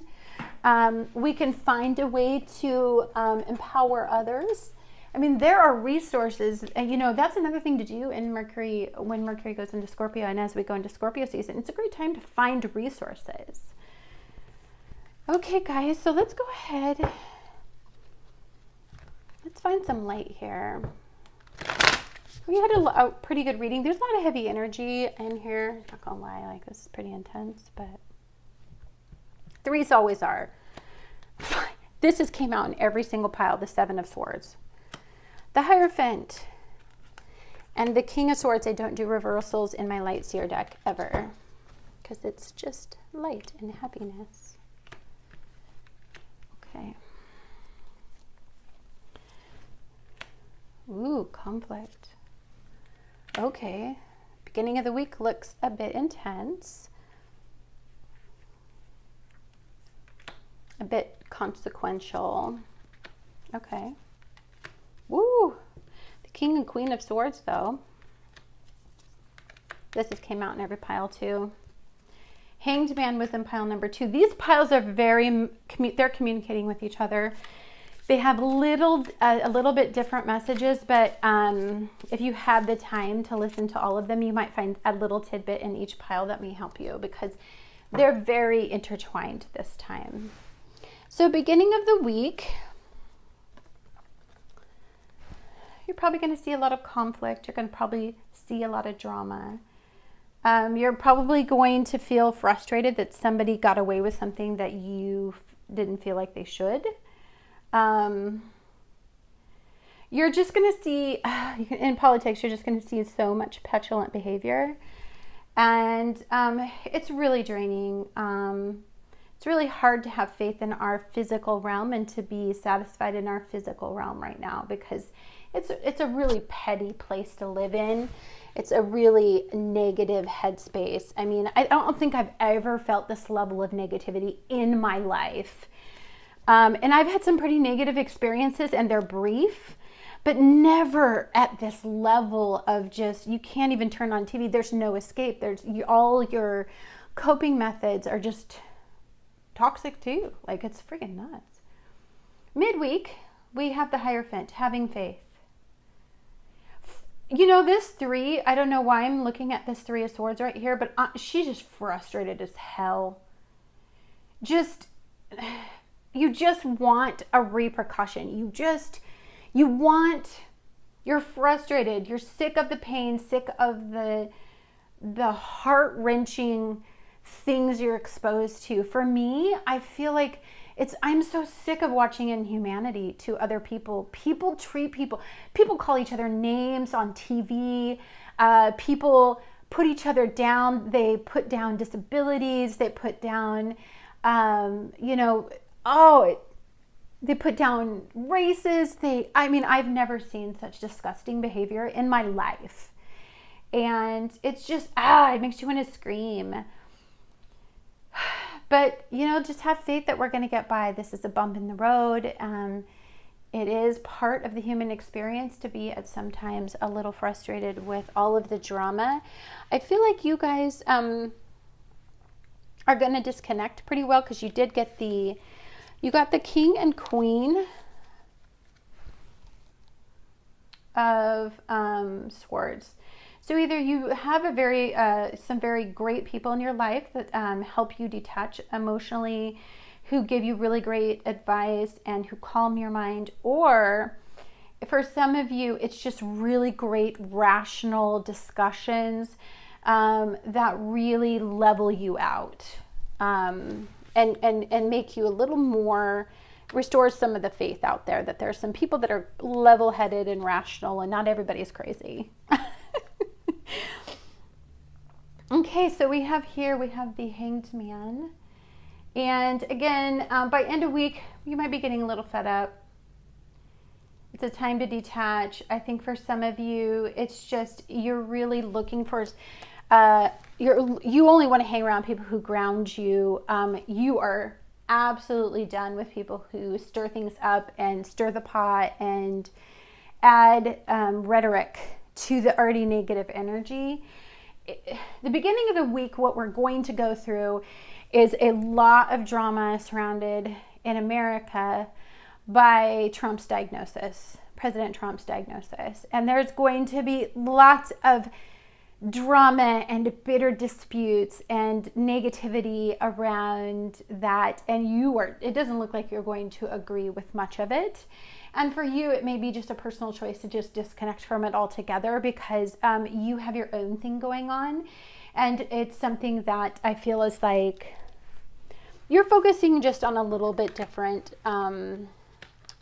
We can find a way to empower others. I mean, there are resources, and that's another thing to do in Mercury, when Mercury goes into Scorpio, and as we go into Scorpio season, it's a great time to find resources. Okay, guys, so let's go ahead. Let's find some light here. We had a pretty good reading. There's a lot of heavy energy in here. Not gonna lie, like, this is pretty intense, but threes always are. This came out in every single pile, the Seven of Swords. The Hierophant and the King of Swords. I don't do reversals in my light seer deck ever because it's just light and happiness. Okay. Ooh, conflict. Okay. Beginning of the week looks a bit intense. A bit consequential. Okay. Woo! The King and Queen of Swords, though. This came out in every pile, too. Hanged Man was in pile number 2. These piles are they're communicating with each other. They have a little bit different messages, but if you have the time to listen to all of them, you might find a little tidbit in each pile that may help you because they're very intertwined this time. So beginning of the week, you're probably going to see a lot of conflict. You're going to probably see a lot of drama. You're probably going to feel frustrated that somebody got away with something that you didn't feel like they should. You're just going to see, in politics, you're just going to see so much petulant behavior. And it's really draining. It's really hard to have faith in our physical realm and to be satisfied in our physical realm right now because it's a really petty place to live in. It's a really negative headspace. I mean, I don't think I've ever felt this level of negativity in my life. And I've had some pretty negative experiences and they're brief, but never at this level of just, you can't even turn on TV. There's no escape. All your coping methods are just toxic too. Like, it's freaking nuts. Midweek, we have the Hierophant, having faith. This 3, I don't know why I'm looking at this 3 of Swords right here, but she's just frustrated as hell. You just want a repercussion. You're frustrated. You're sick of the pain, sick of the heart-wrenching things you're exposed to. For me, I feel like I'm so sick of watching inhumanity to other people. People call each other names on TV. People put each other down. They put down disabilities. They put down, they put down races. I've never seen such disgusting behavior in my life. And it's just, it makes you want to scream. But, just have faith that we're going to get by. This is a bump in the road. It is part of the human experience to be at sometimes a little frustrated with all of the drama. I feel like you guys are going to disconnect pretty well because you did get you got the King and Queen of Swords. So either you have some very great people in your life that help you detach emotionally, who give you really great advice and who calm your mind, or for some of you, it's just really great rational discussions that really level you out and make you a little more, restore some of the faith out there, that there's some people that are level-headed and rational and not everybody's crazy. Okay, so we have the Hanged Man. And again, by end of week, you might be getting a little fed up. It's a time to detach. I think for some of you, it's just you're really looking for. You only want to hang around people who ground you. You are absolutely done with people who stir things up and stir the pot and add rhetoric to the already negative energy. The beginning of the week, what we're going to go through is a lot of drama surrounded in America by Trump's diagnosis, President Trump's diagnosis. And there's going to be lots of drama and bitter disputes and negativity around that. And it doesn't look like you're going to agree with much of it. And for you, it may be just a personal choice to just disconnect from it altogether because you have your own thing going on. And it's something that I feel is like you're focusing just on a little bit different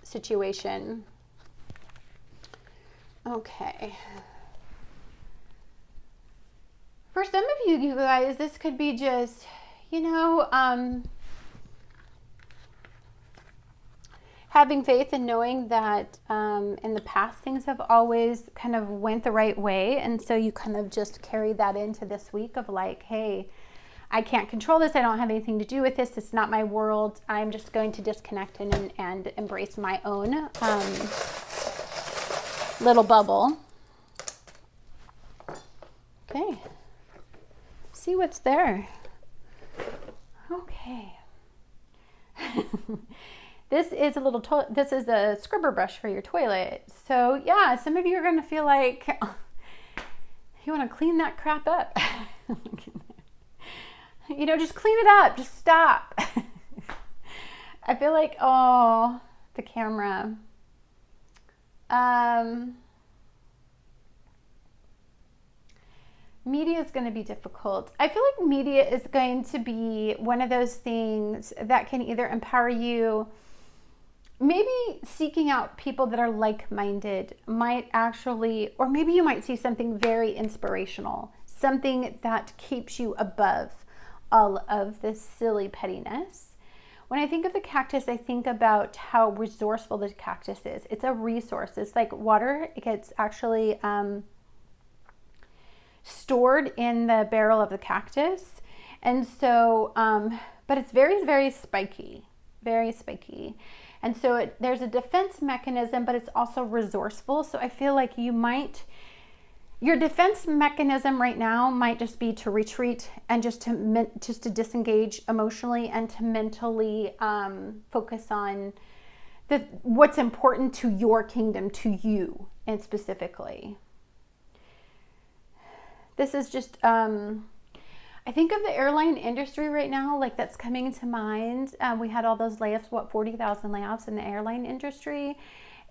situation. Okay. For some of you guys, this could be just, having faith and knowing that in the past things have always kind of went the right way. And so you kind of just carry that into this week of like, hey, I can't control this. I don't have anything to do with this. It's not my world. I'm just going to disconnect and embrace my own little bubble. Okay. See what's there. Okay. This is a scrubber brush for your toilet. So yeah, some of you are going to feel like you want to clean that crap up. Just clean it up. Just stop. I feel like, the camera. Media is going to be difficult. I feel like media is going to be one of those things that can either empower you, maybe seeking out people that are like-minded might actually, or maybe you might see something very inspirational, something that keeps you above all of this silly pettiness. When I think of the cactus, I think about how resourceful the cactus is. It's a resource. It's like water. It gets actually stored in the barrel of the cactus. And so, but it's very, very spiky, very spiky. And so there's a defense mechanism, but it's also resourceful. So I feel like your defense mechanism right now might just be to retreat and just to disengage emotionally and to mentally focus on what's important to your kingdom, to you, and specifically. This is just, I think of the airline industry right now, like that's coming to mind. We had all those layoffs, 40,000 layoffs in the airline industry.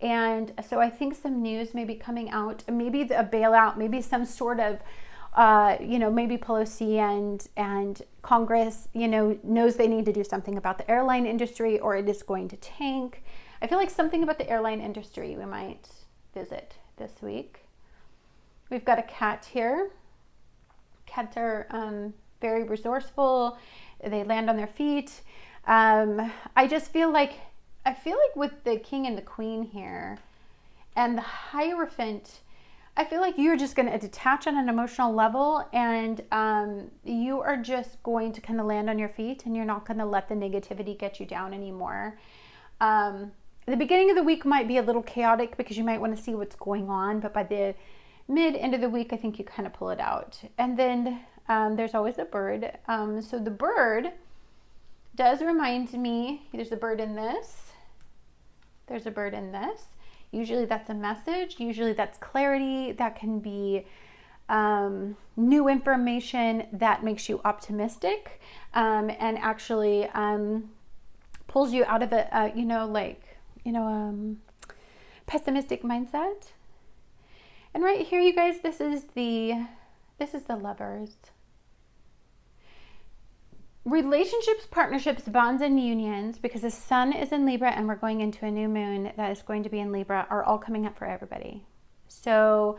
And so I think some news may be coming out, maybe a bailout, maybe some sort of, maybe Pelosi and Congress, knows they need to do something about the airline industry or it is going to tank. I feel like something about the airline industry we might visit this week. We've got a cat here. Cats are very resourceful. They land on their feet. I feel like with the king and the queen here and the Hierophant, I feel like you're just going to detach on an emotional level and you are just going to kind of land on your feet and you're not going to let the negativity get you down anymore. The beginning of the week might be a little chaotic because you might want to see what's going on, but by the end of the week, I think you kind of pull it out. And then there's always a bird. So the bird does remind me, there's a bird in this. There's a bird in this. Usually that's a message. Usually that's clarity. That can be new information that makes you optimistic and actually pulls you out of a, pessimistic mindset. And right here, you guys, this is the Lovers. Relationships, partnerships, bonds, and unions, because the sun is in Libra and we're going into a new moon that is going to be in Libra, are all coming up for everybody. So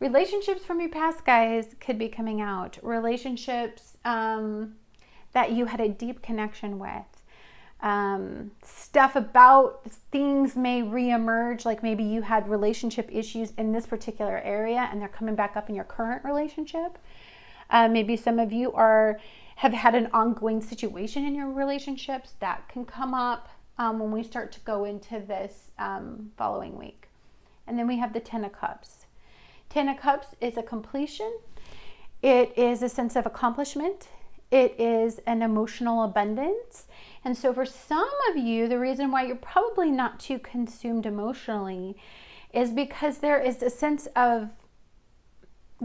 relationships from your past, guys, could be coming out. Relationships that you had a deep connection with. Stuff about things may reemerge, like maybe you had relationship issues in this particular area and they're coming back up in your current relationship. Maybe some of you have had an ongoing situation in your relationships that can come up when we start to go into this following week. And then we have the 10 of Cups. 10 of Cups is a completion. It is a sense of accomplishment. It is an emotional abundance. And so for some of you, the reason why you're probably not too consumed emotionally is because there is a sense of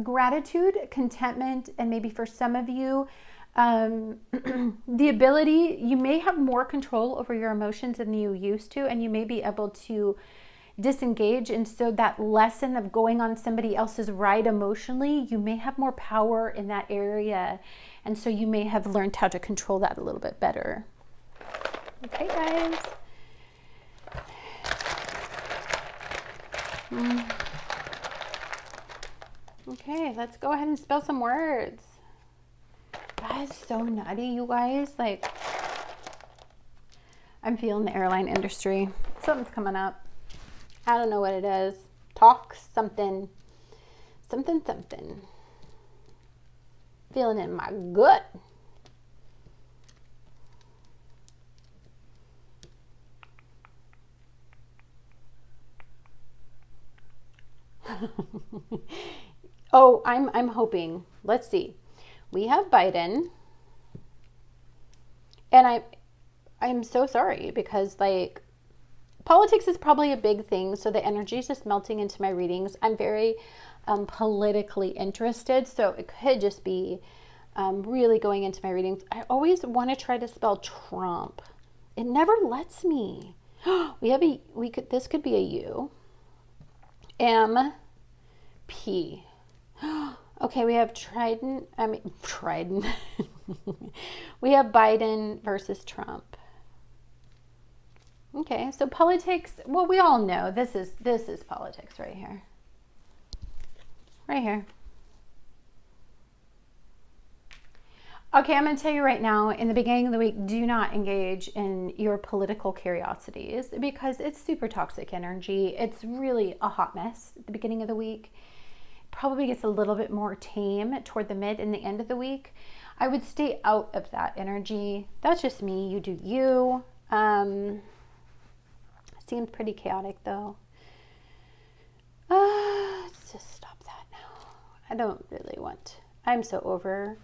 gratitude, contentment, and maybe for some of you, the ability, you may have more control over your emotions than you used to, and you may be able to disengage. And so that lesson of going on somebody else's ride emotionally, you may have more power in that area. And so you may have learned how to control that a little bit better. Okay, guys. Okay, let's go ahead and spell some words. That is so nutty, you guys. Like, I'm feeling the airline industry. Something's coming up. I don't know what it is. Talk something. Something. Feeling it in my gut. Oh, I'm hoping. Let's see. We have Biden. And I'm so sorry because like politics is probably a big thing. So the energy is just melting into my readings. I'm very politically interested. So it could just be really going into my readings. I always want to try to spell Trump. It never lets me. This could be a U. M-P. Okay, we have Trident. We have Biden versus Trump. Okay, so politics, well, we all know this is politics right here. Right here. Okay, I'm going to tell you right now, in the beginning of the week, do not engage in your political curiosities because it's super toxic energy. It's really a hot mess at the beginning of the week. Probably gets a little bit more tame toward the mid and the end of the week. I would stay out of that energy. That's just me. You do you. Seems pretty chaotic though. Let's just stop that now. I don't really want. I'm so over.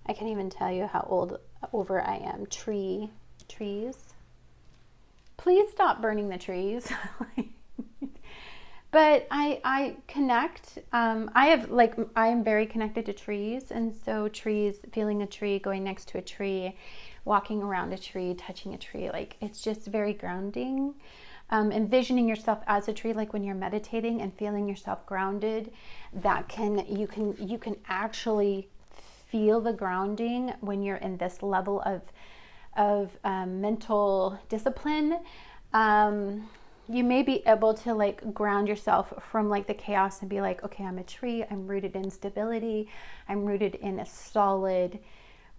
I can't even tell you how over I am. Trees. Please stop burning the trees. But I connect. I am very connected to trees, and so trees, feeling a tree, going next to a tree, walking around a tree, touching a tree, like it's just very grounding. Envisioning yourself as a tree, like when you're meditating and feeling yourself grounded, you can actually feel the grounding when you're in this level of mental discipline. You may be able to like ground yourself from like the chaos and be like, okay, I'm a tree. I'm rooted in stability. I'm rooted in a solid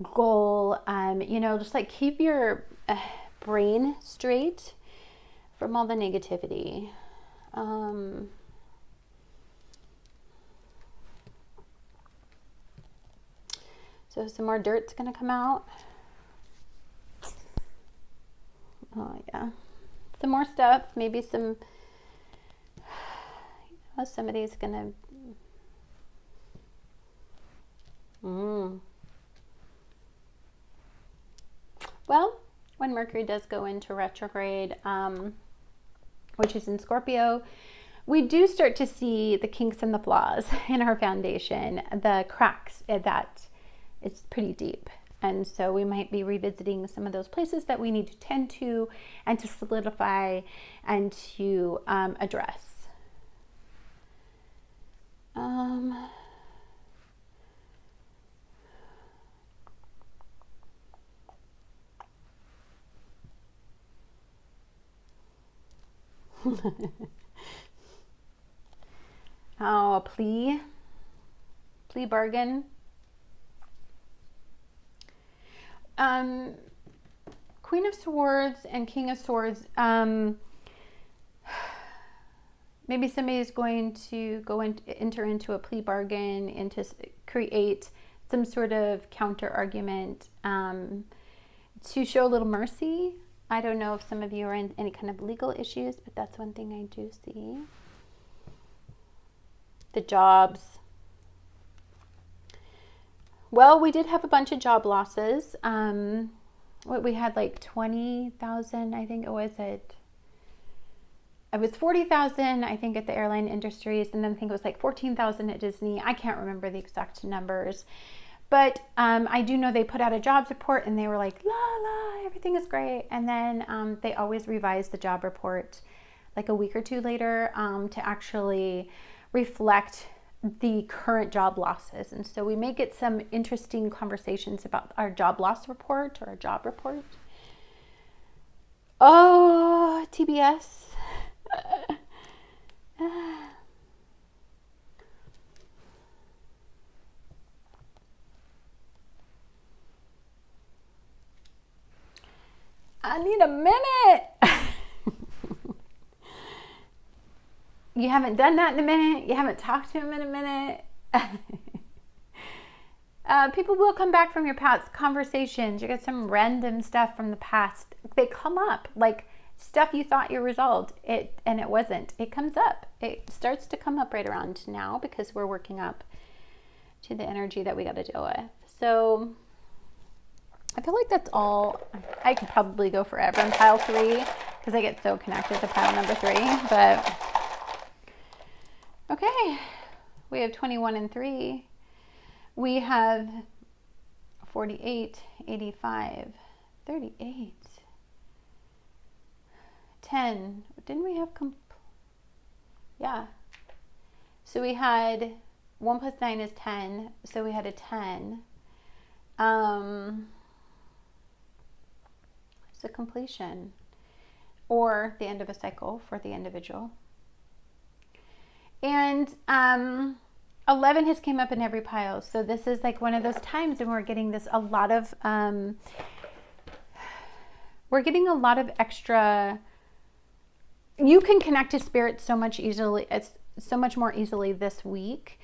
goal. Just like keep your brain straight from all the negativity. So some more dirt's gonna come out. Oh yeah. Some more stuff, maybe somebody's gonna well, when Mercury does go into retrograde, which is in Scorpio, we do start to see the kinks and the flaws in our foundation, the cracks that it's pretty deep. And so we might be revisiting some of those places that we need to tend to and to solidify and to address. Oh, a plea bargain. Queen of Swords and King of Swords, maybe somebody's going to enter into a plea bargain and to create some sort of counter argument to show a little mercy. I don't know if some of you are in any kind of legal issues, but that's one thing I do see. The jobs. Well, we did have a bunch of job losses. We had like 20,000, I think it was it was 40,000, I think, at the airline industries, and then I think it was like 14,000 at Disney. I can't remember the exact numbers, but I do know they put out a jobs report and they were like, la la, everything is great. And then they always revise the job report like a week or two later to actually reflect the current job losses. And so we may get some interesting conversations about our job loss report or our job report. Oh, TBS. I need a minute. You haven't done that in a minute. You haven't talked to him in a minute. People will come back from your past conversations. You get some random stuff from the past. They come up like stuff you thought you resolved and it wasn't. It comes up. It starts to come up right around now because we're working up to the energy that we got to deal with. So I feel like that's all. I could probably go forever in pile 3 because I get so connected to pile number 3. But okay, we have 21 and 3. We have 48, 85, 38. 10. Didn't we have yeah. So we had 1 plus 9 is 10. So we had a 10. It's a completion or the end of a cycle for the individual. And 11 has came up in every pile. So this is like one of those times when we're getting this we're getting a lot of extra. You can connect to spirit so much more easily this week.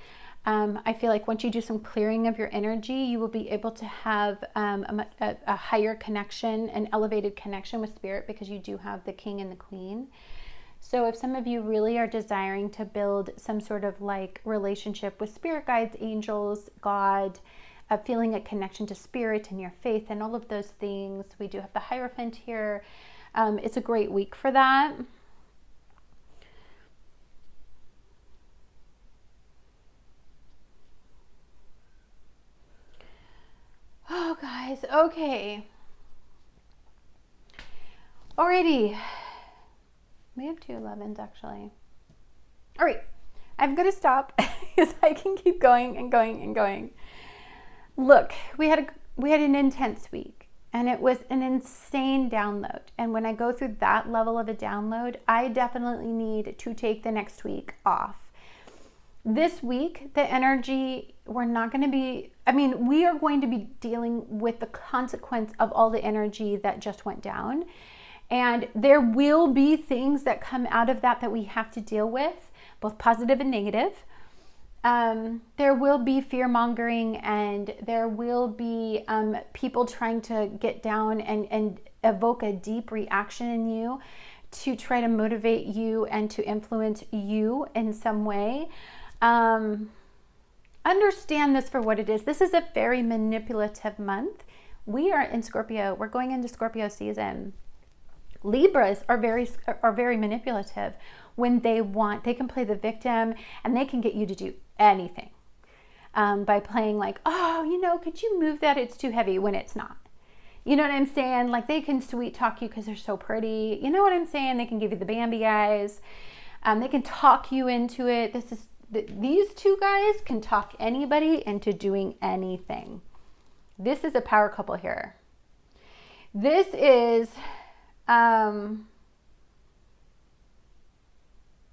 I feel like once you do some clearing of your energy, you will be able to have a higher connection, an elevated connection with spirit because you do have the king and the queen. So if some of you really are desiring to build some sort of like relationship with spirit guides, angels, God, feeling a connection to spirit and your faith and all of those things, we do have the Hierophant here. It's a great week for that. Oh, guys. Okay. Alrighty. We have 2 11s, actually. All right. I'm going to stop because I can keep going and going and going. Look, we had an intense week and it was an insane download. And when I go through that level of a download, I definitely need to take the next week off. This week, the energy, we are going to be dealing with the consequence of all the energy that just went down. And there will be things that come out of that we have to deal with, both positive and negative. There will be fear mongering and there will be people trying to get down and evoke a deep reaction in you to try to motivate you and to influence you in some way. Understand this for what it is. This is a very manipulative month. We are in Scorpio. We're going into Scorpio season. Libras are very manipulative. When they want, they can play the victim and they can get you to do anything by playing like, oh, could you move that? It's too heavy when it's not. You know what I'm saying? Like they can sweet talk you because they're so pretty. You know what I'm saying? They can give you the Bambi eyes. They can talk you into it. These two guys can talk anybody into doing anything. This is a power couple here. This is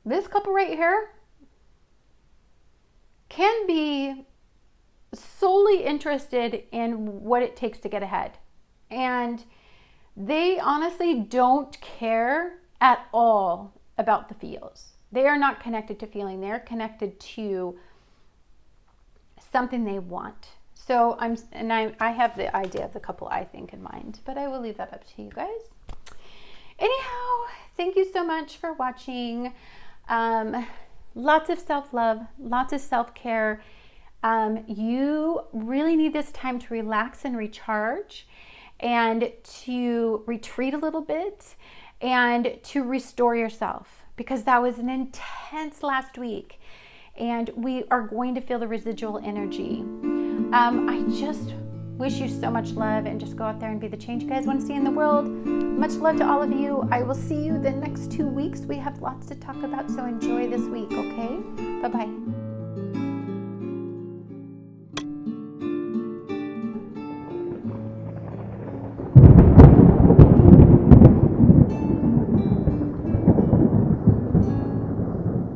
this couple right here can be solely interested in what it takes to get ahead. And they honestly don't care at all about the feels. They are not connected to feeling. They're connected to something they want. So I have the idea of the couple I think in mind, but I will leave that up to you guys. Anyhow, thank you so much for watching. Lots of self-love, lots of self-care. You really need this time to relax and recharge and to retreat a little bit and to restore yourself, because that was an intense last week and we are going to feel the residual energy. I just wish you so much love, and just go out there and be the change you guys want to see in the world. Much love to all of you. I will see you the next 2 weeks. We have lots to talk about, so enjoy this week, okay? Bye-bye.